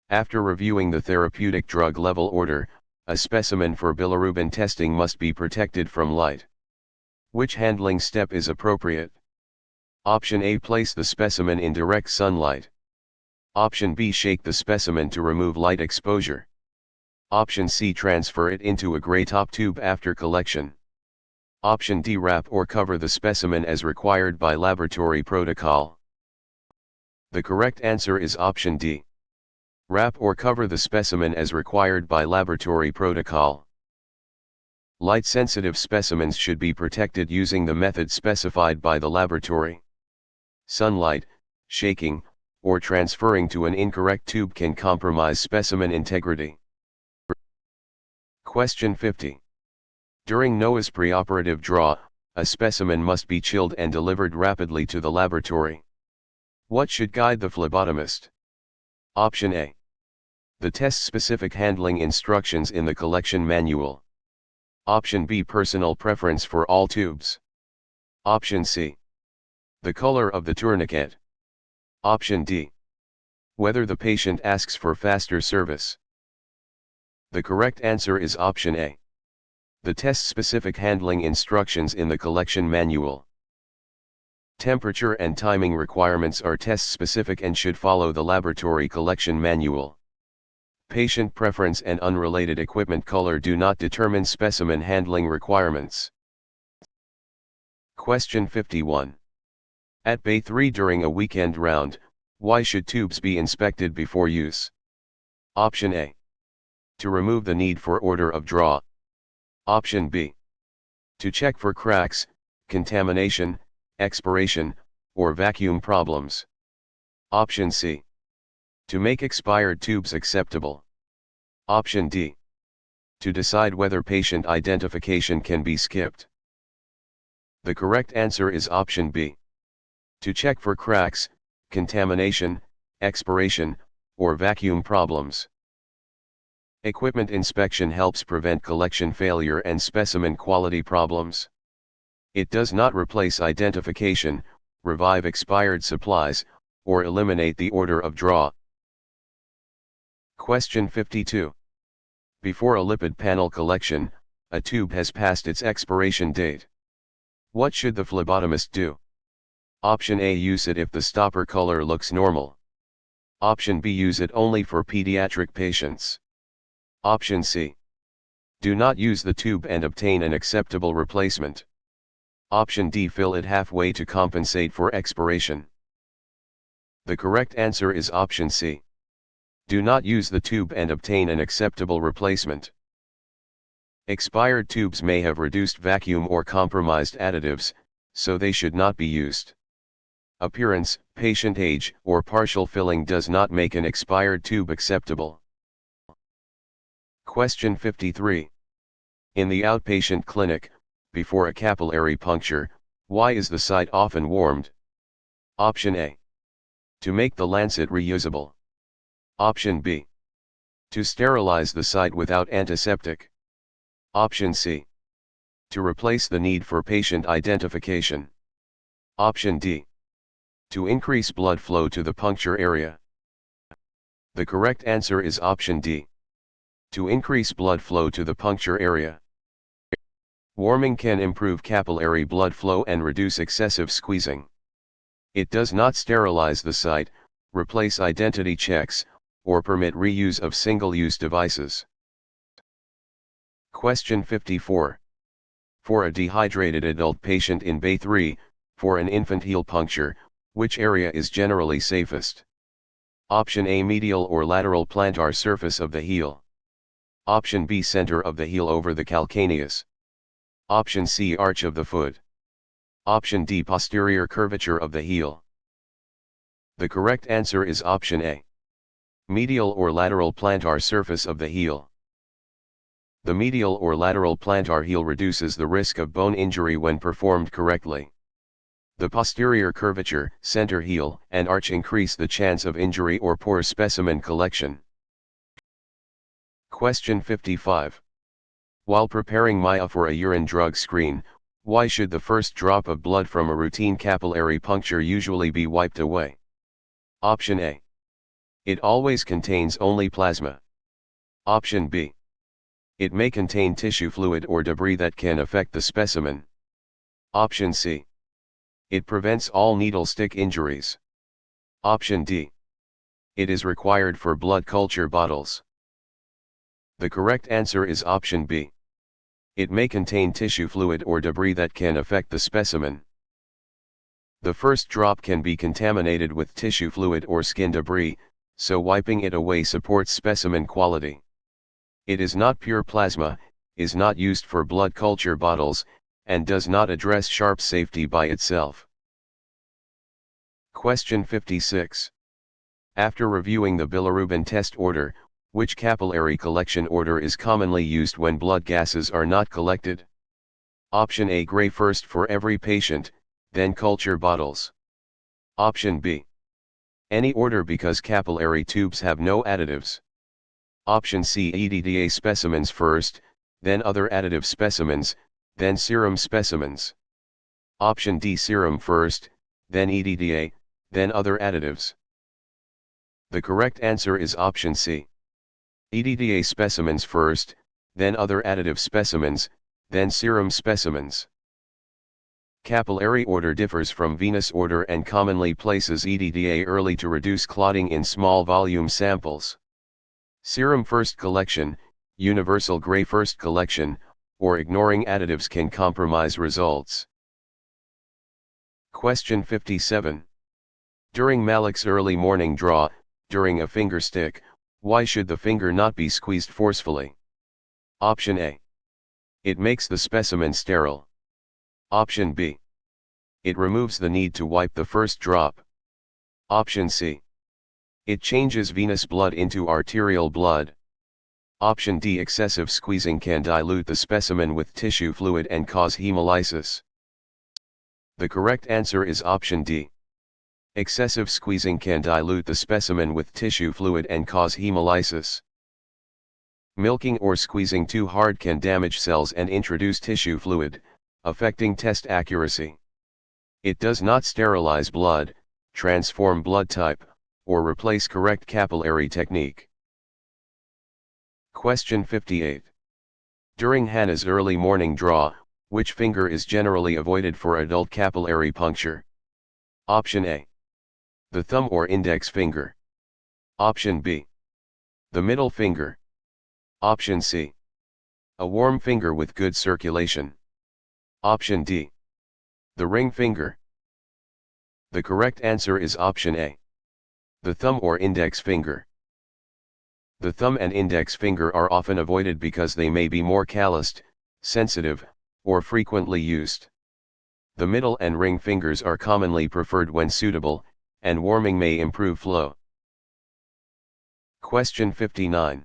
After reviewing the therapeutic drug level order, a specimen for bilirubin testing must be protected from light. Which handling step is appropriate? Option A. Place the specimen in direct sunlight. Option B. Shake the specimen to remove light exposure. Option C. Transfer it into a gray top tube after collection. Option D. Wrap or cover the specimen as required by laboratory protocol. The correct answer is option D. Wrap or cover the specimen as required by laboratory protocol. Light-sensitive specimens should be protected using the method specified by the laboratory. Sunlight, shaking, or transferring to an incorrect tube can compromise specimen integrity. Question 50. During NOAA's preoperative draw, a specimen must be chilled and delivered rapidly to the laboratory. What should guide the phlebotomist? Option A. The test-specific handling instructions in the collection manual. Option B. Personal preference for all tubes. Option C. The color of the tourniquet. Option D. Whether the patient asks for faster service. The correct answer is option A. The test-specific handling instructions in the collection manual. Temperature and timing requirements are test-specific and should follow the laboratory collection manual. Patient preference and unrelated equipment color do not determine specimen handling requirements. Question 51. At Bay 3 during a weekend round, why should tubes be inspected before use? Option A. To remove the need for order of draw. Option B. To check for cracks, contamination, expiration, or vacuum problems. Option C. To make expired tubes acceptable. Option D. To decide whether patient identification can be skipped. The correct answer is option B. To check for cracks, contamination, expiration, or vacuum problems. Equipment inspection helps prevent collection failure and specimen quality problems. It does not replace identification, revive expired supplies, or eliminate the order of draw. Question 52. Before a lipid panel collection, a tube has passed its expiration date. What should the phlebotomist do? Option A. Use it if the stopper color looks normal. Option B. Use it only for pediatric patients. Option C. Do not use the tube and obtain an acceptable replacement. Option D. Fill it halfway to compensate for expiration. The correct answer is option C. Do not use the tube and obtain an acceptable replacement. Expired tubes may have reduced vacuum or compromised additives, so they should not be used. Appearance, patient age, or partial filling does not make an expired tube acceptable. Question 53. In the outpatient clinic, before a capillary puncture, why is the site often warmed? Option A. To make the lancet reusable. Option B. To sterilize the site without antiseptic. Option C. To replace the need for patient identification. Option D. To increase blood flow to the puncture area. The correct answer is option D. To increase blood flow to the puncture area. Warming can improve capillary blood flow and reduce excessive squeezing. It does not sterilize the site, replace identity checks, or permit reuse of single-use devices. Question 54. For a dehydrated adult patient in Bay 3, for an infant heel puncture, which area is generally safest? Option A, medial or lateral plantar surface of the heel. Option B, center of the heel over the calcaneus. Option C, arch of the foot. Option D, posterior curvature of the heel. The correct answer is option A. Medial or lateral plantar surface of the heel. The medial or lateral plantar heel reduces the risk of bone injury when performed correctly. The posterior curvature, center heel, and arch increase the chance of injury or poor specimen collection. Question 55. While preparing MIA for a urine drug screen, why should the first drop of blood from a routine capillary puncture usually be wiped away? Option A. It always contains only plasma. Option B. It may contain tissue fluid or debris that can affect the specimen. Option C. It prevents all needle stick injuries. Option D. It is required for blood culture bottles. The correct answer is option B. It may contain tissue fluid or debris that can affect the specimen. The first drop can be contaminated with tissue fluid or skin debris, so wiping it away supports specimen quality. It is not pure plasma, is not used for blood culture bottles, and does not address sharp safety by itself. Question 56. After reviewing the bilirubin test order, which capillary collection order is commonly used when blood gases are not collected? Option A, gray first for every patient, then culture bottles. Option B. Any order because capillary tubes have no additives. Option C, EDTA specimens first, then other additive specimens, then serum specimens. Option D, serum first, then EDTA, then other additives. The correct answer is option C. EDTA specimens first, then other additive specimens, then serum specimens. Capillary order differs from venous order and commonly places EDTA early to reduce clotting in small volume samples. Serum first collection, universal gray first collection, or ignoring additives can compromise results. Question 57. During Malik's early morning draw, during a finger stick, why should the finger not be squeezed forcefully? Option A. It makes the specimen sterile. Option B. It removes the need to wipe the first drop. Option C. It changes venous blood into arterial blood. Option D. Excessive squeezing can dilute the specimen with tissue fluid and cause hemolysis. The correct answer is option D. Excessive squeezing can dilute the specimen with tissue fluid and cause hemolysis. Milking or squeezing too hard can damage cells and introduce tissue fluid, affecting test accuracy. It does not sterilize blood, transform blood type, or replace correct capillary technique. Question 58. During Hannah's early morning draw, which finger is generally avoided for adult capillary puncture? Option A. The thumb or index finger. Option B. The middle finger. Option C. A warm finger with good circulation. Option D. The ring finger. The correct answer is option A. The thumb or index finger. The thumb and index finger are often avoided because they may be more calloused, sensitive, or frequently used. The middle and ring fingers are commonly preferred when suitable, and warming may improve flow. Question 59.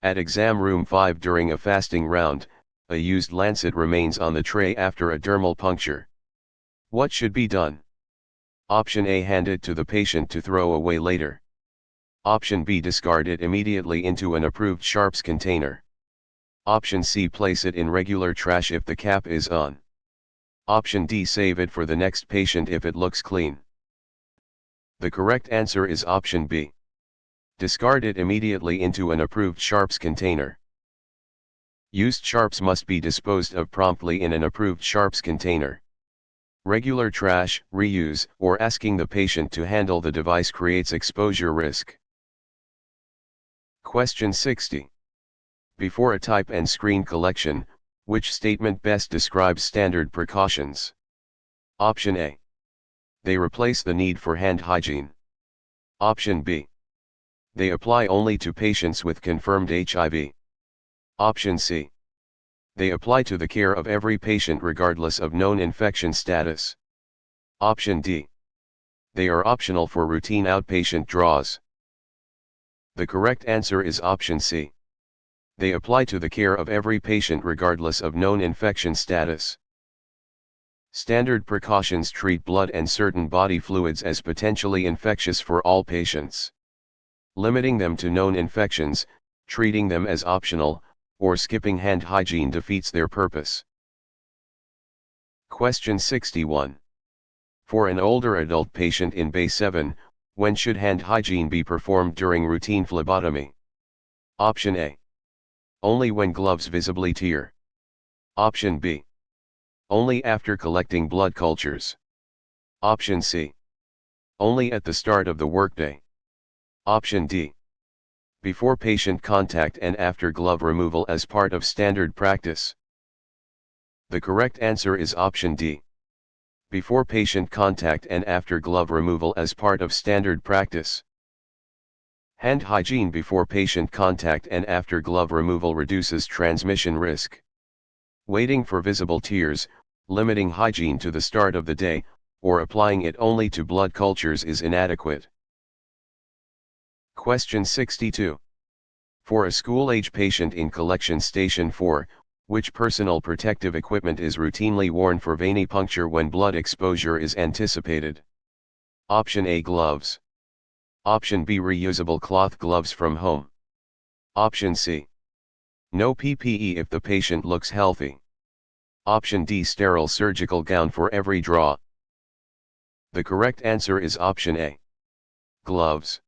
At exam room 5 during a fasting round, a used lancet remains on the tray after a dermal puncture. What should be done? Option A. Hand it to the patient to throw away later. Option B, discard it immediately into an approved sharps container. Option C, place it in regular trash if the cap is on. Option D, save it for the next patient if it looks clean. The correct answer is option B. Discard it immediately into an approved sharps container. Used sharps must be disposed of promptly in an approved sharps container. Regular trash, reuse, or asking the patient to handle the device creates exposure risk. Question 60. Before a type and screen collection, which statement best describes standard precautions? Option A. They replace the need for hand hygiene. Option B. They apply only to patients with confirmed HIV. Option C. They apply to the care of every patient regardless of known infection status. Option D. They are optional for routine outpatient draws. The correct answer is option C. They apply to the care of every patient regardless of known infection status. Standard precautions treat blood and certain body fluids as potentially infectious for all patients. Limiting them to known infections, treating them as optional, or skipping hand hygiene defeats their purpose. Question 61. For an older adult patient in Bay 7, when should hand hygiene be performed during routine phlebotomy? Option A. Only when gloves visibly tear. Option B. Only after collecting blood cultures. Option C. Only at the start of the workday. Option D. Before patient contact and after glove removal as part of standard practice. The correct answer is option D. Before patient contact and after glove removal as part of standard practice. Hand hygiene before patient contact and after glove removal reduces transmission risk. Waiting for visible tears, limiting hygiene to the start of the day, or applying it only to blood cultures is inadequate. Question 62. For a school-age patient in collection station 4, which personal protective equipment is routinely worn for venipuncture when blood exposure is anticipated? Option A, gloves. Option B, reusable cloth gloves from home. Option C. No PPE if the patient looks healthy. Option D, sterile surgical gown for every draw. The correct answer is option A. Gloves.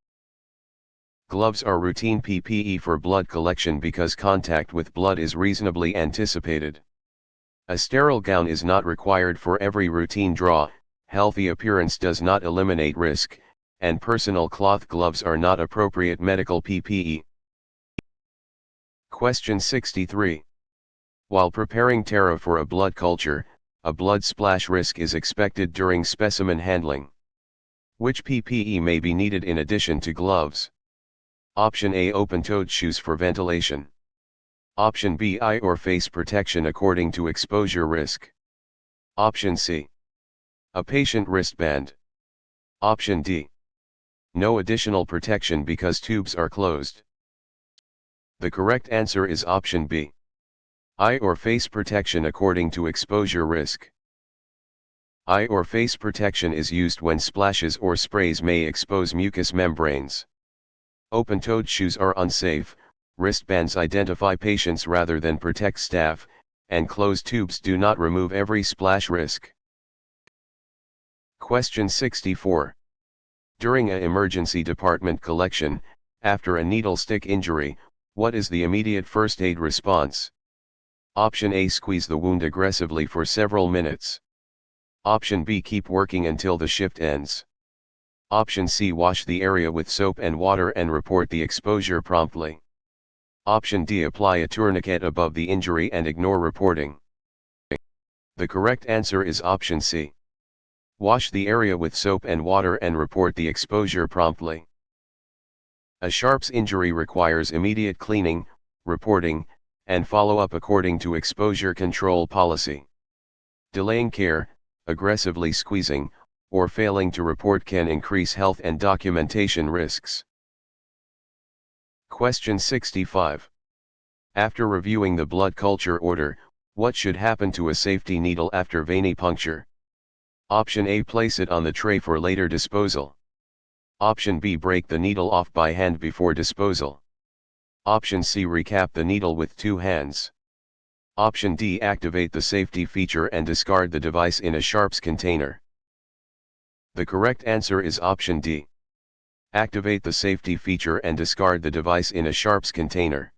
Gloves are routine PPE for blood collection because contact with blood is reasonably anticipated. A sterile gown is not required for every routine draw, healthy appearance does not eliminate risk, and personal cloth gloves are not appropriate medical PPE. Question 63. While preparing tera for a blood culture, a blood splash risk is expected during specimen handling. Which PPE may be needed in addition to gloves? Option A, open-toed shoes for ventilation. Option B, eye or face protection according to exposure risk. Option C. A patient wristband. Option D. No additional protection because tubes are closed. The correct answer is option B. Eye or face protection according to exposure risk. Eye or face protection is used when splashes or sprays may expose mucous membranes. Open-toed shoes are unsafe, wristbands identify patients rather than protect staff, and closed tubes do not remove every splash risk. Question 64. During an emergency department collection, after a needle stick injury, what is the immediate first aid response? Option A, squeeze the wound aggressively for several minutes. Option B, keep working until the shift ends. Option C, wash the area with soap and water and report the exposure promptly. Option D, apply a tourniquet above the injury and ignore reporting. The correct answer is option C. Wash the area with soap and water and report the exposure promptly. A sharps injury requires immediate cleaning, reporting, and follow-up according to exposure control policy. Delaying care, aggressively squeezing, or failing to report can increase health and documentation risks. Question 65. After reviewing the blood culture order, what should happen to a safety needle after venipuncture? Option A, place it on the tray for later disposal. Option B. Break the needle off by hand before disposal. Option C. Recap the needle with 2 hands. Option D. Activate the safety feature and discard the device in a sharps container. The correct answer is option D. Activate the safety feature and discard the device in a sharps container.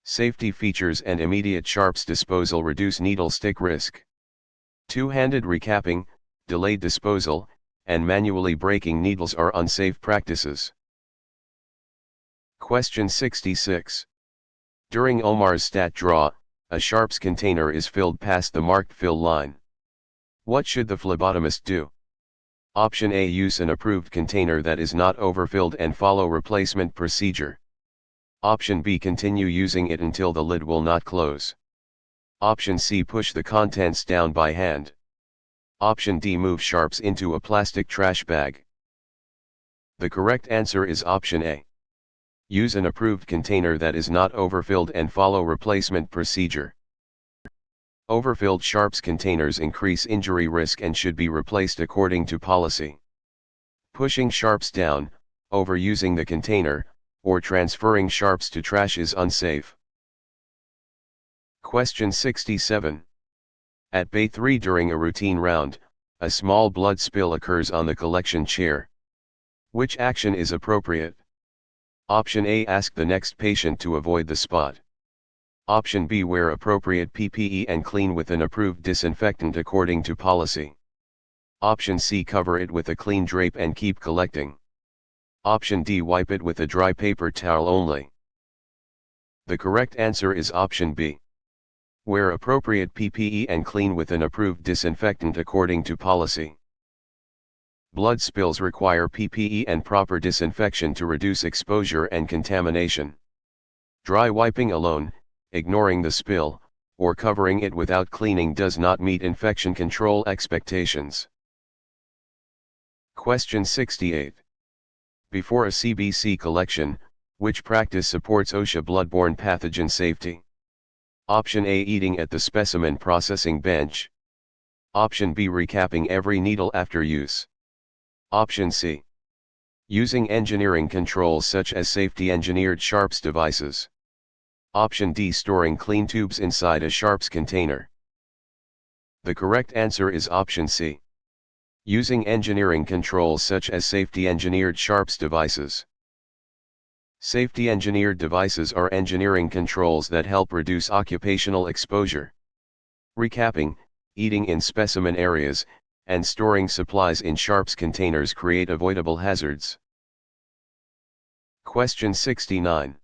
Safety features and immediate sharps disposal reduce needle stick risk. Two-handed recapping, delayed disposal, and manually breaking needles are unsafe practices. Question 66. During Omar's stat draw, a sharps container is filled past the marked fill line. What should the phlebotomist do? Option A. Use an approved container that is not overfilled and follow replacement procedure. Option B. Continue using it until the lid will not close. Option C. Push the contents down by hand. Option D. Move sharps into a plastic trash bag. The correct answer is option A. Use an approved container that is not overfilled and follow replacement procedure. Overfilled sharps containers increase injury risk and should be replaced according to policy. Pushing sharps down, overusing the container, or transferring sharps to trash is unsafe. Question 67. At Bay 3 during a routine round, a small blood spill occurs on the collection chair. Which action is appropriate? Option A. Ask the next patient to avoid the spot. Option B. Wear appropriate PPE and clean with an approved disinfectant according to policy. Option C. Cover it with a clean drape and keep collecting. Option D. Wipe it with a dry paper towel only. The correct answer is option B. Wear appropriate PPE and clean with an approved disinfectant according to policy. Blood spills require PPE and proper disinfection to reduce exposure and contamination. Dry wiping alone, ignoring the spill, or covering it without cleaning does not meet infection control expectations. Question 68. Before a CBC collection, which practice supports OSHA bloodborne pathogen safety? Option A. Eating at the specimen processing bench. Option B. Recapping every needle after use. Option C. Using engineering controls such as safety-engineered sharps devices. Option D. Storing clean tubes inside a sharps container. The correct answer is option C. Using engineering controls such as safety-engineered sharps devices. Safety-engineered devices are engineering controls that help reduce occupational exposure. Recapping, eating in specimen areas, and storing supplies in sharps containers create avoidable hazards. Question 69.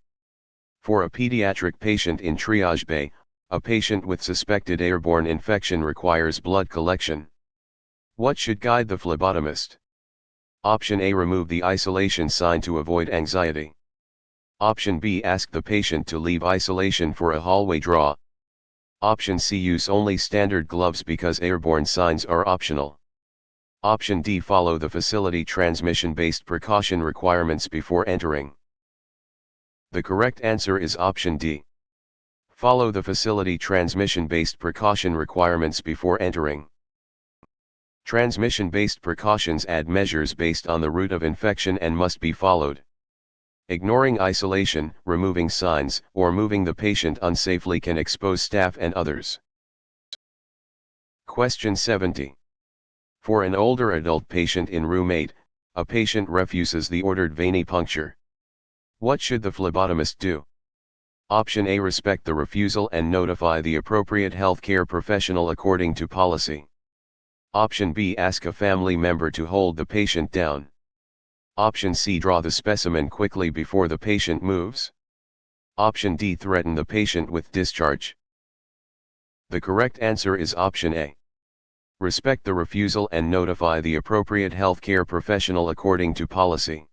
For a pediatric patient in triage bay, a patient with suspected airborne infection requires blood collection. What should guide the phlebotomist? Option A. Remove the isolation sign to avoid anxiety. Option B. Ask the patient to leave isolation for a hallway draw. Option C. Use only standard gloves because airborne signs are optional. Option D. Follow the facility transmission-based precaution requirements before entering. The correct answer is option D. Follow the facility transmission-based precaution requirements before entering. Transmission-based precautions add measures based on the route of infection and must be followed. Ignoring isolation, removing signs, or moving the patient unsafely can expose staff and others. Question 70. For an older adult patient in room 8, a patient refuses the ordered venipuncture. What should the phlebotomist do? Option A. Respect the refusal and notify the appropriate healthcare professional according to policy. Option B. Ask a family member to hold the patient down. Option C. Draw the specimen quickly before the patient moves. Option D. Threaten the patient with discharge. The correct answer is option A. Respect the refusal and notify the appropriate healthcare professional according to policy.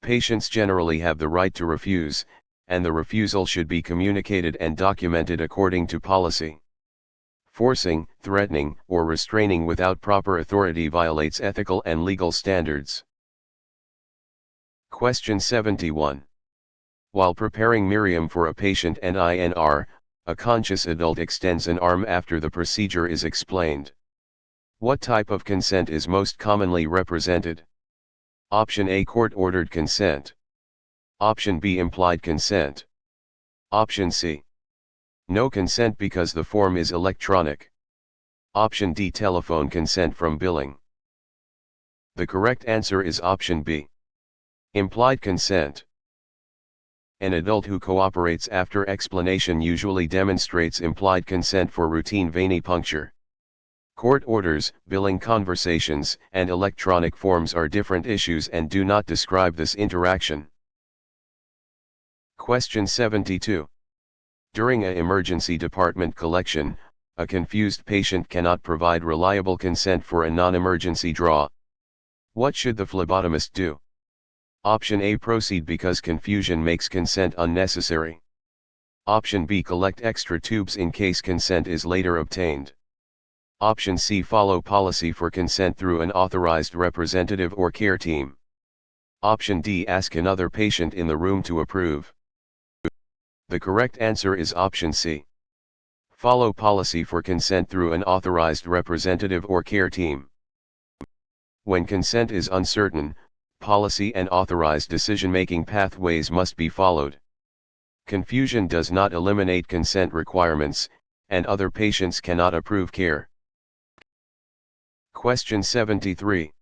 Patients generally have the right to refuse, and the refusal should be communicated and documented according to policy. Forcing, threatening, or restraining without proper authority violates ethical and legal standards. Question 71. While preparing Miriam for a patient NINR, a conscious adult extends an arm after the procedure is explained. What type of consent is most commonly represented? Option A, court-ordered consent. Option B, implied consent. Option C, no consent because the form is electronic. Option D, telephone consent from billing. The correct answer is option B, implied consent. An adult who cooperates after explanation usually demonstrates implied consent for routine venipuncture. Court orders, billing conversations, and electronic forms are different issues and do not describe this interaction. Question 72. During an emergency department collection, a confused patient cannot provide reliable consent for a non-emergency draw. What should the phlebotomist do? Option A, proceed because confusion makes consent unnecessary. Option B, collect extra tubes in case consent is later obtained. Option C, follow policy for consent through an authorized representative or care team. Option D, ask another patient in the room to approve. The correct answer is option C. Follow policy for consent through an authorized representative or care team. When consent is uncertain, policy and authorized decision-making pathways must be followed. Confusion does not eliminate consent requirements, and other patients cannot approve care. Question 73.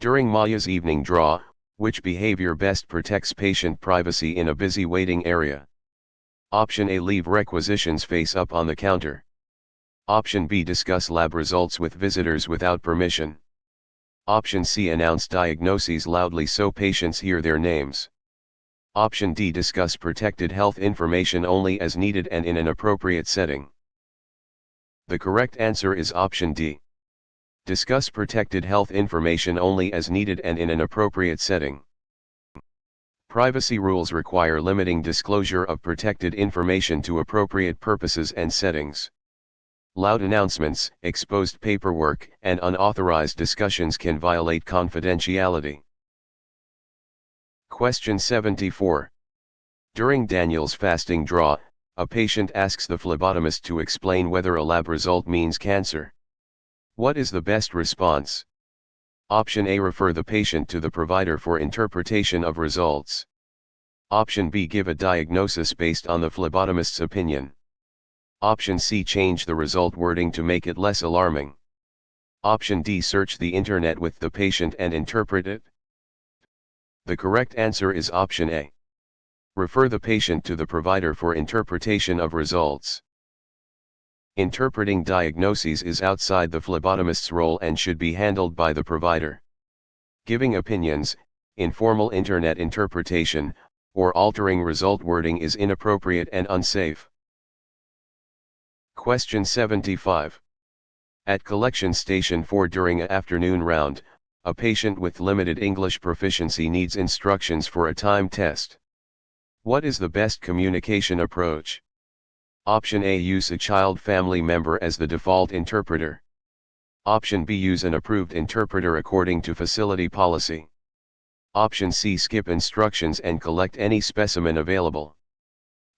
During Maya's evening draw, which behavior best protects patient privacy in a busy waiting area? Option A, leave requisitions face up on the counter. Option B, discuss lab results with visitors without permission. Option C, announce diagnoses loudly so patients hear their names. Option D, discuss protected health information only as needed and in an appropriate setting. The correct answer is option D. Discuss protected health information only as needed and in an appropriate setting. Privacy rules require limiting disclosure of protected information to appropriate purposes and settings. Loud announcements, exposed paperwork, and unauthorized discussions can violate confidentiality. Question 74. During Daniel's fasting draw, a patient asks the phlebotomist to explain whether a lab result means cancer. What is the best response? Option A, refer the patient to the provider for interpretation of results. Option B, give a diagnosis based on the phlebotomist's opinion. Option C, change the result wording to make it less alarming. Option D, search the internet with the patient and interpret it. The correct answer is option A. Refer the patient to the provider for interpretation of results. Interpreting diagnoses is outside the phlebotomist's role and should be handled by the provider. Giving opinions, informal internet interpretation, or altering result wording is inappropriate and unsafe. Question 75. At collection station 4 during an afternoon round, a patient with limited English proficiency needs instructions for a time test. What is the best communication approach? Option A, use a child family member as the default interpreter. Option B, use an approved interpreter according to facility policy. Option C, skip instructions and collect any specimen available.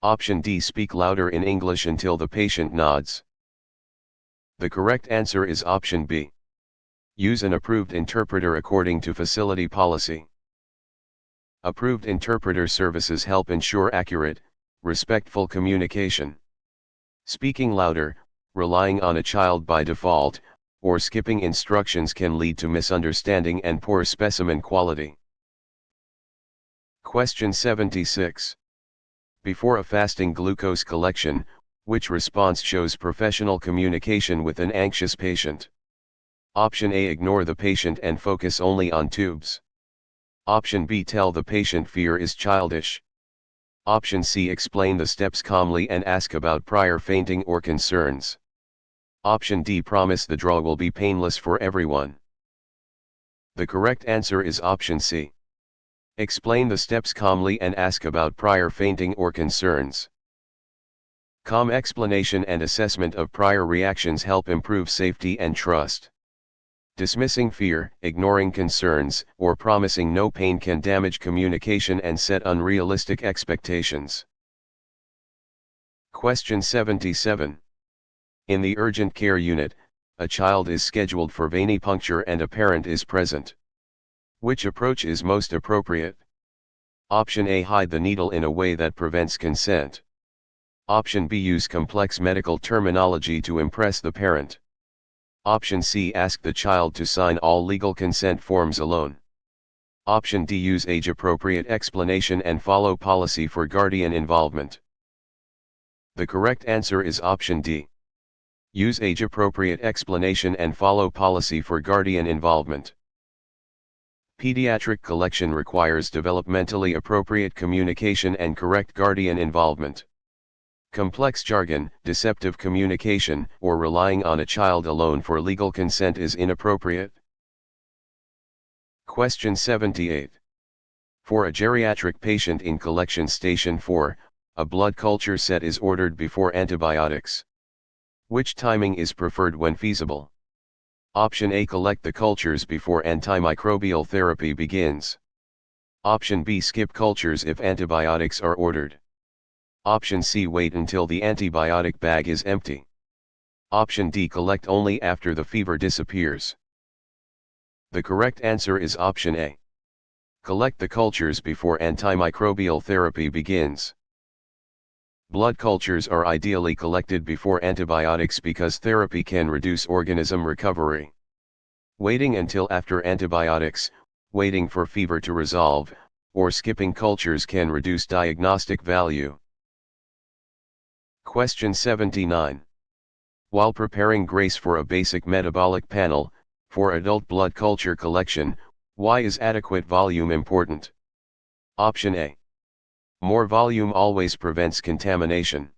Option D, speak louder in English until the patient nods. The correct answer is option B. Use an approved interpreter according to facility policy. Approved interpreter services help ensure accurate, respectful communication. Speaking louder, relying on a child by default, or skipping instructions can lead to misunderstanding and poor specimen quality. Question 76. Before a fasting glucose collection, which response shows professional communication with an anxious patient? Option A, ignore the patient and focus only on tubes. Option B, tell the patient fear is childish. Option C, explain the steps calmly and ask about prior fainting or concerns. Option D, promise the draw will be painless for everyone. The correct answer is option C. Explain the steps calmly and ask about prior fainting or concerns. Calm explanation and assessment of prior reactions help improve safety and trust. Dismissing fear, ignoring concerns, or promising no pain can damage communication and set unrealistic expectations. Question 77. In the urgent care unit, a child is scheduled for venipuncture and a parent is present. Which approach is most appropriate? Option A. Hide the needle in a way that prevents consent. Option B. Use complex medical terminology to impress the parent. Option C. Ask the child to sign all legal consent forms alone. Option D. Use age-appropriate explanation and follow policy for guardian involvement. The correct answer is option D. Use age-appropriate explanation and follow policy for guardian involvement. Pediatric collection requires developmentally appropriate communication and correct guardian involvement. Complex jargon, deceptive communication, or relying on a child alone for legal consent is inappropriate. Question 78. For a geriatric patient in collection station 4, a blood culture set is ordered before antibiotics. Which timing is preferred when feasible? Option A. Collect the cultures before antimicrobial therapy begins. Option B. Skip cultures if antibiotics are ordered. Option C. Wait until the antibiotic bag is empty. Option D. Collect only after the fever disappears. The correct answer is option A. Collect the cultures before antimicrobial therapy begins. Blood cultures are ideally collected before antibiotics because therapy can reduce organism recovery. Waiting until after antibiotics, waiting for fever to resolve, or skipping cultures can reduce diagnostic value. Question 79. While preparing GRACE for a basic metabolic panel, for adult blood culture collection, why is adequate volume important? Option A. More volume always prevents contamination.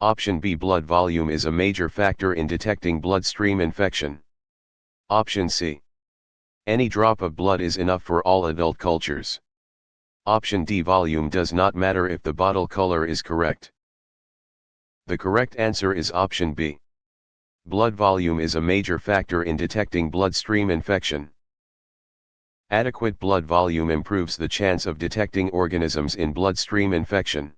Option B. Blood volume is a major factor in detecting bloodstream infection. Option C. Any drop of blood is enough for all adult cultures. Option D. Volume does not matter if the bottle color is correct. The correct answer is option B. Blood volume is a major factor in detecting bloodstream infection. Adequate blood volume improves the chance of detecting organisms in bloodstream infection.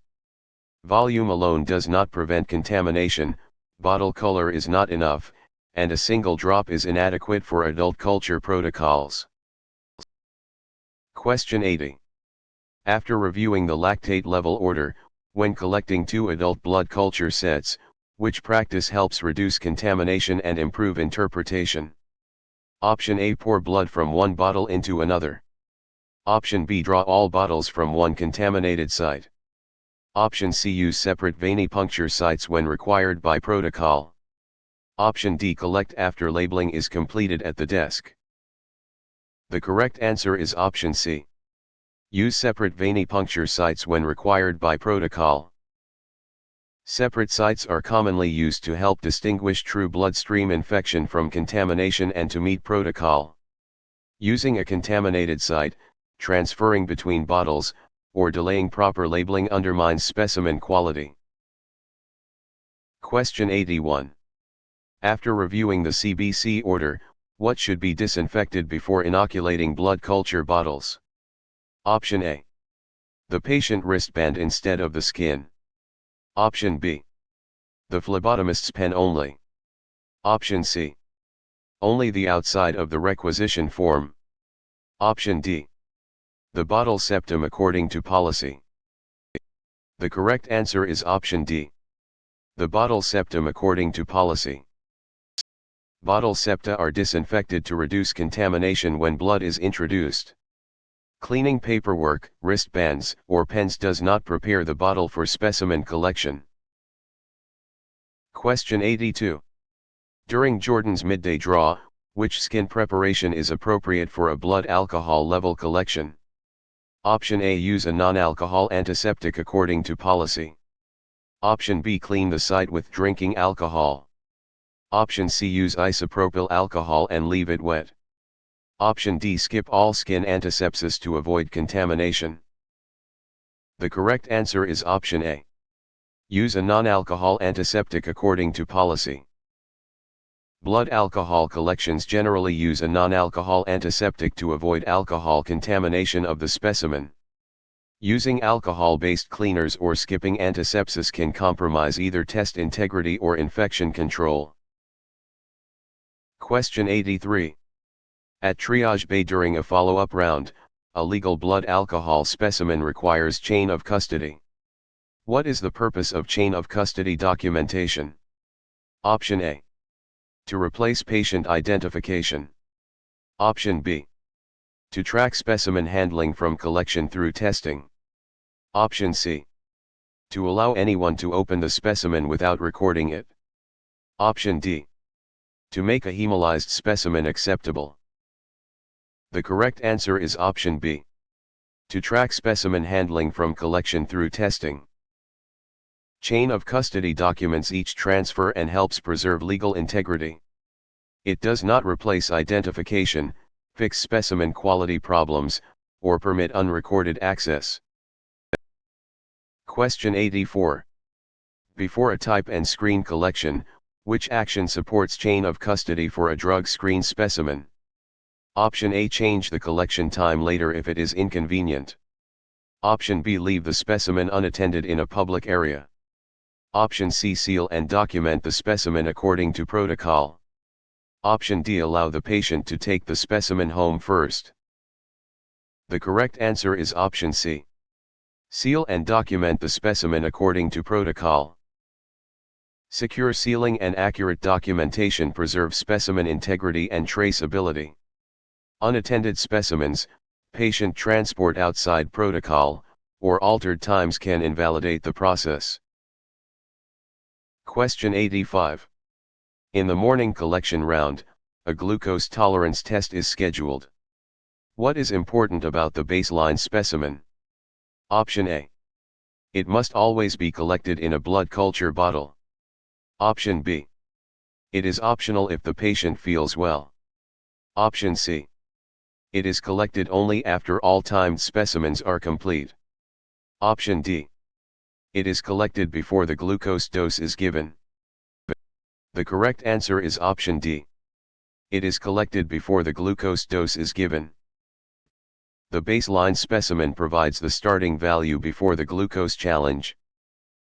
Volume alone does not prevent contamination, bottle color is not enough, and a single drop is inadequate for adult culture protocols. Question 80. After reviewing the lactate level order, when collecting 2 adult blood culture sets, which practice helps reduce contamination and improve interpretation? Option A. Pour blood from one bottle into another. Option B. Draw all bottles from one contaminated site. Option C. Use separate venipuncture sites when required by protocol. Option D. Collect after labeling is completed at the desk. The correct answer is option C. Use separate venipuncture sites when required by protocol. Separate sites are commonly used to help distinguish true bloodstream infection from contamination and to meet protocol. Using a contaminated site, transferring between bottles, or delaying proper labeling undermines specimen quality. Question 81. After reviewing the CBC order, what should be disinfected before inoculating blood culture bottles? Option A. The patient wristband instead of the skin. Option B. The phlebotomist's pen only. Option C. Only the outside of the requisition form. Option D. The bottle septum according to policy. The correct answer is option D. The bottle septum according to policy. Bottle septa are disinfected to reduce contamination when blood is introduced. Cleaning paperwork, wristbands, or pens does not prepare the bottle for specimen collection. Question 82. During Jordan's midday draw, which skin preparation is appropriate for a blood alcohol level collection? Option A. Use a non-alcohol antiseptic according to policy. Option B. Clean the site with drinking alcohol. Option C. Use isopropyl alcohol and leave it wet. Option D. Skip all skin antisepsis to avoid contamination. The correct answer is option A. Use a non-alcohol antiseptic according to policy. Blood alcohol collections generally use a non-alcohol antiseptic to avoid alcohol contamination of the specimen. Using alcohol-based cleaners or skipping antisepsis can compromise either test integrity or infection control. Question 83. At triage bay during a follow-up round, a legal blood alcohol specimen requires chain of custody. What is the purpose of chain of custody documentation? Option A. To replace patient identification. Option B. To track specimen handling from collection through testing. Option C. To allow anyone to open the specimen without recording it. Option D. To make a hemolyzed specimen acceptable. The correct answer is option B. To track specimen handling from collection through testing. Chain of custody documents each transfer and helps preserve legal integrity. It does not replace identification, fix specimen quality problems, or permit unrecorded access. Question 84. Before a type and screen collection, which action supports chain of custody for a drug screen specimen? Option A. Change the collection time later if it is inconvenient. Option B. Leave the specimen unattended in a public area. Option C. Seal and document the specimen according to protocol. Option D. Allow the patient to take the specimen home first. The correct answer is option C. Seal and document the specimen according to protocol. Secure sealing and accurate documentation preserve specimen integrity and traceability. Unattended specimens, patient transport outside protocol, or altered times can invalidate the process. Question 85. In the morning collection round, a glucose tolerance test is scheduled. What is important about the baseline specimen? Option A. It must always be collected in a blood culture bottle. Option B. It is optional if the patient feels well. Option C. It is collected only after all timed specimens are complete. Option D. It is collected before the glucose dose is given. The correct answer is option D. It is collected before the glucose dose is given. The baseline specimen provides the starting value before the glucose challenge.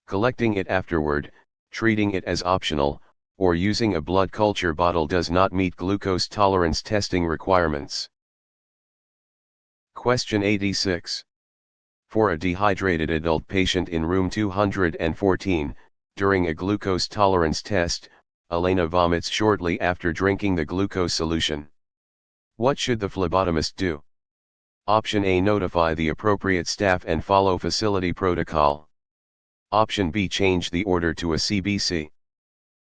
Collecting it afterward, treating it as optional, or using a blood culture bottle does not meet glucose tolerance testing requirements. Question 86. For a dehydrated adult patient in room 214, during a glucose tolerance test, Elena vomits shortly after drinking the glucose solution. What should the phlebotomist do? Option A. Notify the appropriate staff and follow facility protocol. Option B. Change the order to a CBC.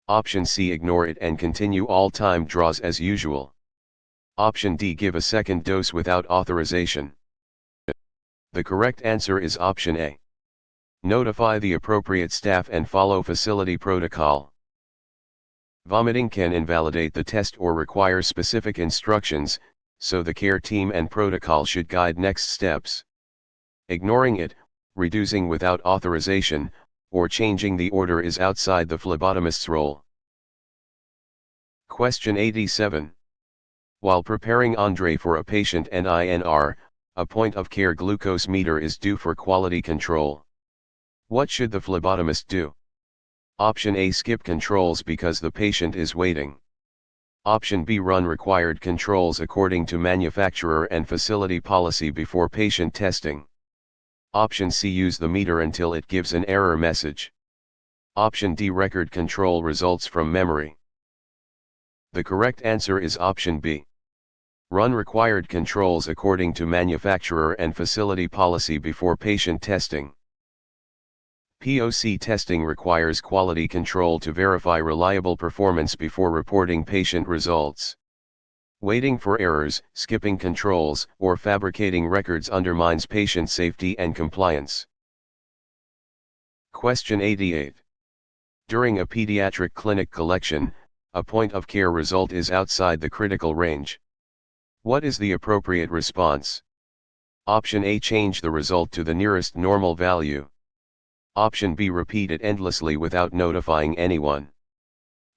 Option C. Ignore it and continue all time draws as usual. Option D. Give a second dose without authorization. The correct answer is option A. Notify the appropriate staff and follow facility protocol. Vomiting can invalidate the test or require specific instructions, so the care team and protocol should guide next steps. Ignoring it, reducing without authorization, or changing the order is outside the phlebotomist's role. Question 87. While preparing Andre for a patient NINR, a point-of-care glucose meter is due for quality control. What should the phlebotomist do? Option A. Skip controls because the patient is waiting. Option B. Run required controls according to manufacturer and facility policy before patient testing. Option C. Use the meter until it gives an error message. Option D. Record control results from memory. The correct answer is option B. Run required controls according to manufacturer and facility policy before patient testing. POC testing requires quality control to verify reliable performance before reporting patient results. Waiting for errors, skipping controls, or fabricating records undermines patient safety and compliance. Question 88. During a pediatric clinic collection, a point-of-care result is outside the critical range. What is the appropriate response? Option A. Change the result to the nearest normal value. Option B. Repeat it endlessly without notifying anyone.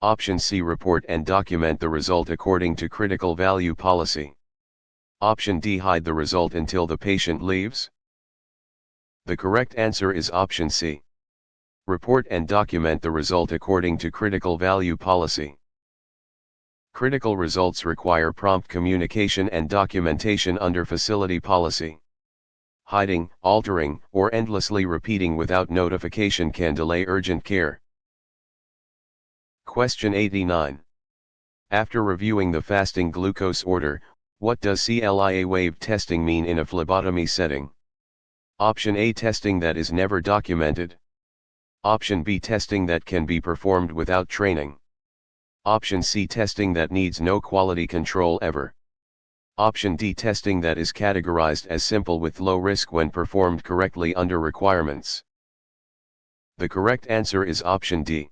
Option C. Report and document the result according to critical value policy. Option D. Hide the result until the patient leaves. The correct answer is option C. Report and document the result according to critical value policy. Critical results require prompt communication and documentation under facility policy. Hiding, altering, or endlessly repeating without notification can delay urgent care. Question 89. After reviewing the fasting glucose order, what does CLIA wave testing mean in a phlebotomy setting? Option A, testing that is never documented. Option B, testing that can be performed without training. Option C, testing that needs no quality control ever. Option D, testing that is categorized as simple with low risk when performed correctly under requirements. The correct answer is option D.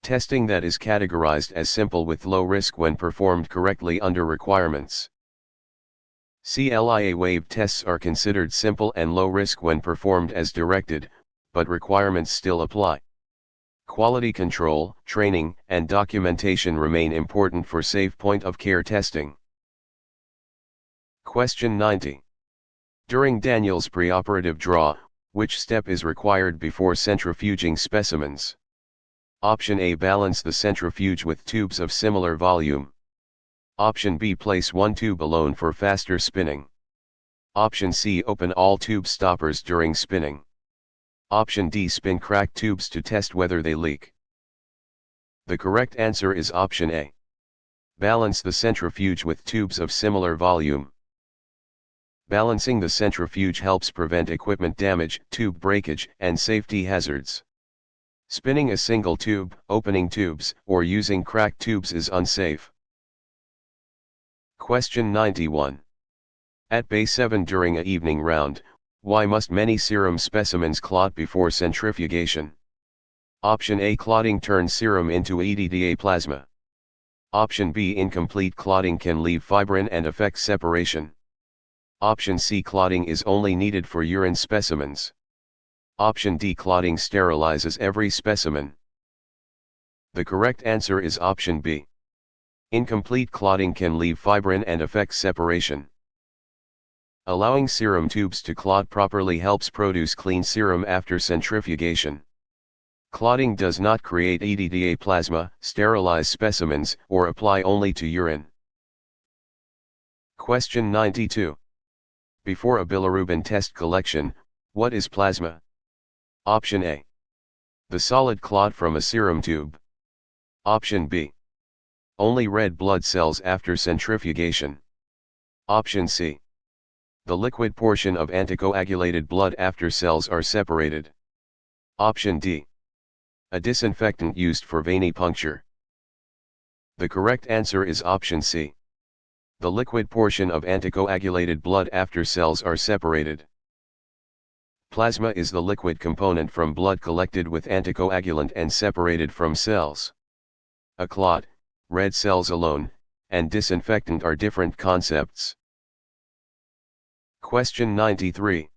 Testing that is categorized as simple with low risk when performed correctly under requirements. CLIA wave tests are considered simple and low risk when performed as directed, but requirements still apply. Quality control, training, and documentation remain important for safe point-of-care testing. Question 90. During Daniel's preoperative draw, which step is required before centrifuging specimens? Option A, balance the centrifuge with tubes of similar volume. Option B, place one tube alone for faster spinning. Option C, open all tube stoppers during spinning. Option D, spin cracked tubes to test whether they leak. The correct answer is option A. Balance the centrifuge with tubes of similar volume. Balancing the centrifuge helps prevent equipment damage, tube breakage, and safety hazards. Spinning a single tube, opening tubes, or using cracked tubes is unsafe. Question 91. At Bay 7 during an evening round, why must many serum specimens clot before centrifugation? Option A, clotting turns serum into EDTA plasma. Option B, incomplete clotting can leave fibrin and affect separation. Option C, clotting is only needed for urine specimens. Option D, clotting sterilizes every specimen. The correct answer is option B. Incomplete clotting can leave fibrin and affect separation. Allowing serum tubes to clot properly helps produce clean serum after centrifugation. Clotting does not create EDTA plasma, sterilize specimens, or apply only to urine. Question 92. Before a bilirubin test collection, what is plasma? Option A. The solid clot from a serum tube. Option B. Only red blood cells after centrifugation. Option C. The liquid portion of anticoagulated blood after cells are separated. Option D. A disinfectant used for venipuncture. The correct answer is option C. The liquid portion of anticoagulated blood after cells are separated. Plasma is the liquid component from blood collected with anticoagulant and separated from cells. A clot, red cells alone, and disinfectant are different concepts. Question 93.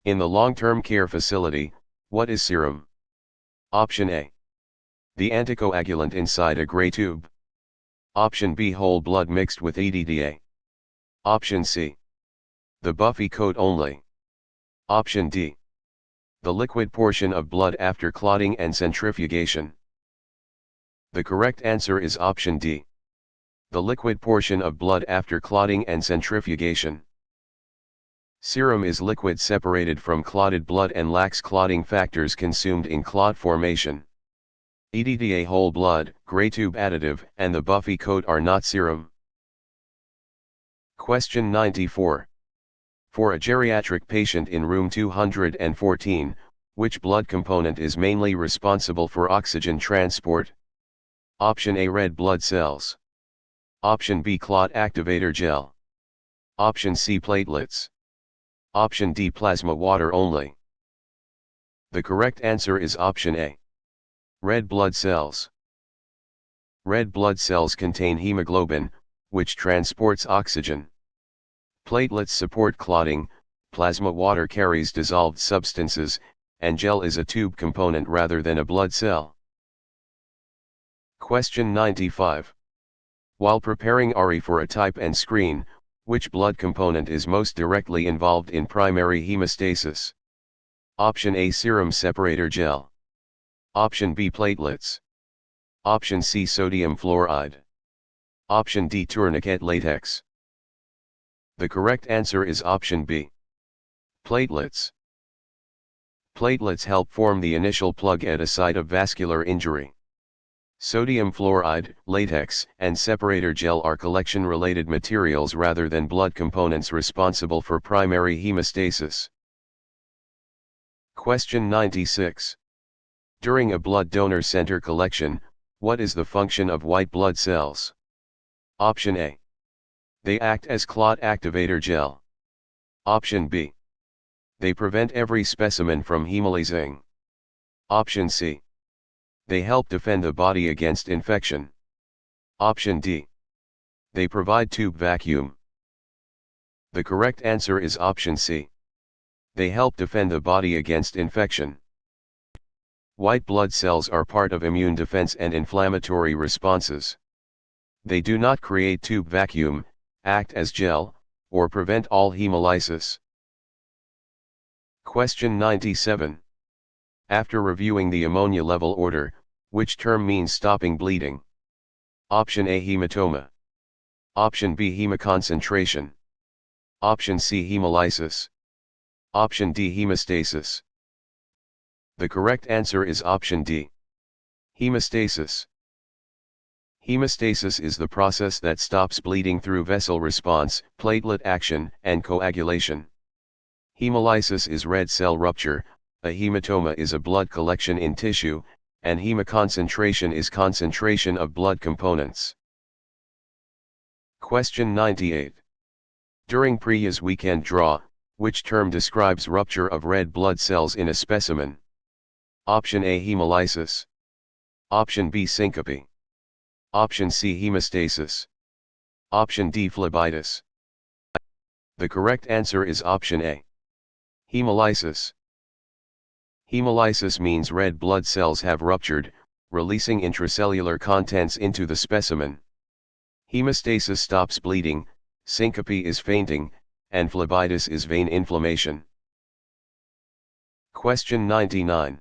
In the long-term care facility, what is serum? Option A. The anticoagulant inside a gray tube. Option B, whole blood mixed with EDTA. Option C. The buffy coat only. Option D. The liquid portion of blood after clotting and centrifugation. The correct answer is option D. The liquid portion of blood after clotting and centrifugation. Serum is liquid separated from clotted blood and lacks clotting factors consumed in clot formation. EDTA whole blood, gray tube additive, and the buffy coat are not serum. Question 94. For a geriatric patient in room 214, which blood component is mainly responsible for oxygen transport? Option A, red blood cells. Option B, clot activator gel. Option C, platelets. Option D, plasma water only. The correct answer is option A. Red blood cells. Red blood cells contain hemoglobin, which transports oxygen. Platelets support clotting, plasma water carries dissolved substances, and gel is a tube component rather than a blood cell. Question 95. While preparing ARI for a type and screen, which blood component is most directly involved in primary hemostasis? Option A, serum separator gel. Option B, platelets. Option C, sodium fluoride. Option D. Tourniquet latex. The correct answer is option B. Platelets. Platelets help form the initial plug at a site of vascular injury. Sodium fluoride, latex, and separator gel are collection-related materials rather than blood components responsible for primary hemostasis. Question 96. During a blood donor center collection, what is the function of white blood cells? Option A. They act as clot activator gel. Option B. They prevent every specimen from hemolyzing. Option C. They help defend the body against infection. Option D. They provide tube vacuum. The correct answer is option C. They help defend the body against infection. White blood cells are part of immune defense and inflammatory responses. They do not create tube vacuum, act as gel, or prevent all hemolysis. Question 97. After reviewing the ammonia level order, which term means stopping bleeding? Option A. Hematoma. Option B. Hemoconcentration. Option C. Hemolysis. Option D. Hemostasis. The correct answer is option D. Hemostasis. Hemostasis is the process that stops bleeding through vessel response, platelet action, and coagulation. Hemolysis is red cell rupture, a hematoma is a blood collection in tissue, and hemoconcentration is concentration of blood components. Question 98. During Priya's weekend draw, which term describes rupture of red blood cells in a specimen? Option A. Hemolysis. Option B. Syncope. Option C. Hemostasis. Option D. Phlebitis. The correct answer is option A. Hemolysis. Hemolysis means red blood cells have ruptured, releasing intracellular contents into the specimen. Hemostasis stops bleeding, syncope is fainting, and phlebitis is vein inflammation. Question 99.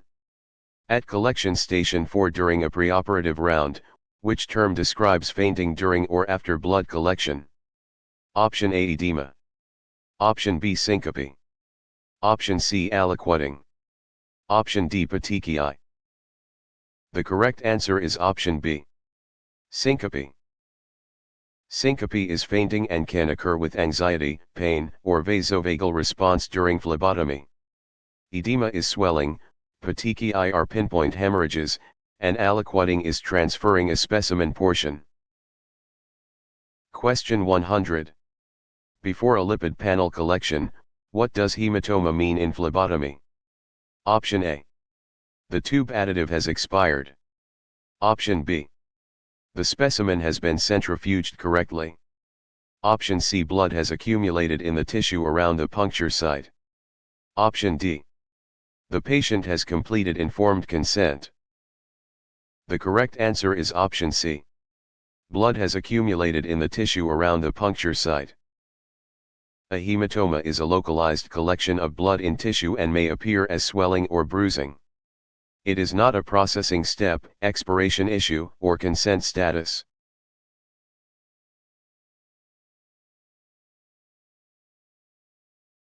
At collection station 4 during a preoperative round, which term describes fainting during or after blood collection? Option A. Edema. Option B. Syncope. Option C. Aliquoting. Option D. Petechiae. The correct answer is option B. Syncope. Syncope is fainting and can occur with anxiety, pain, or vasovagal response during phlebotomy. Edema is swelling, petechiae are pinpoint hemorrhages, and aliquoting is transferring a specimen portion. Question 100. Before a lipid panel collection, what does hematoma mean in phlebotomy? Option A. The tube additive has expired. Option B. The specimen has been centrifuged correctly. Option C. Blood has accumulated in the tissue around the puncture site. Option D. The patient has completed informed consent. The correct answer is option C. Blood has accumulated in the tissue around the puncture site. A hematoma is a localized collection of blood in tissue and may appear as swelling or bruising. It is not a processing step, expiration issue, or consent status.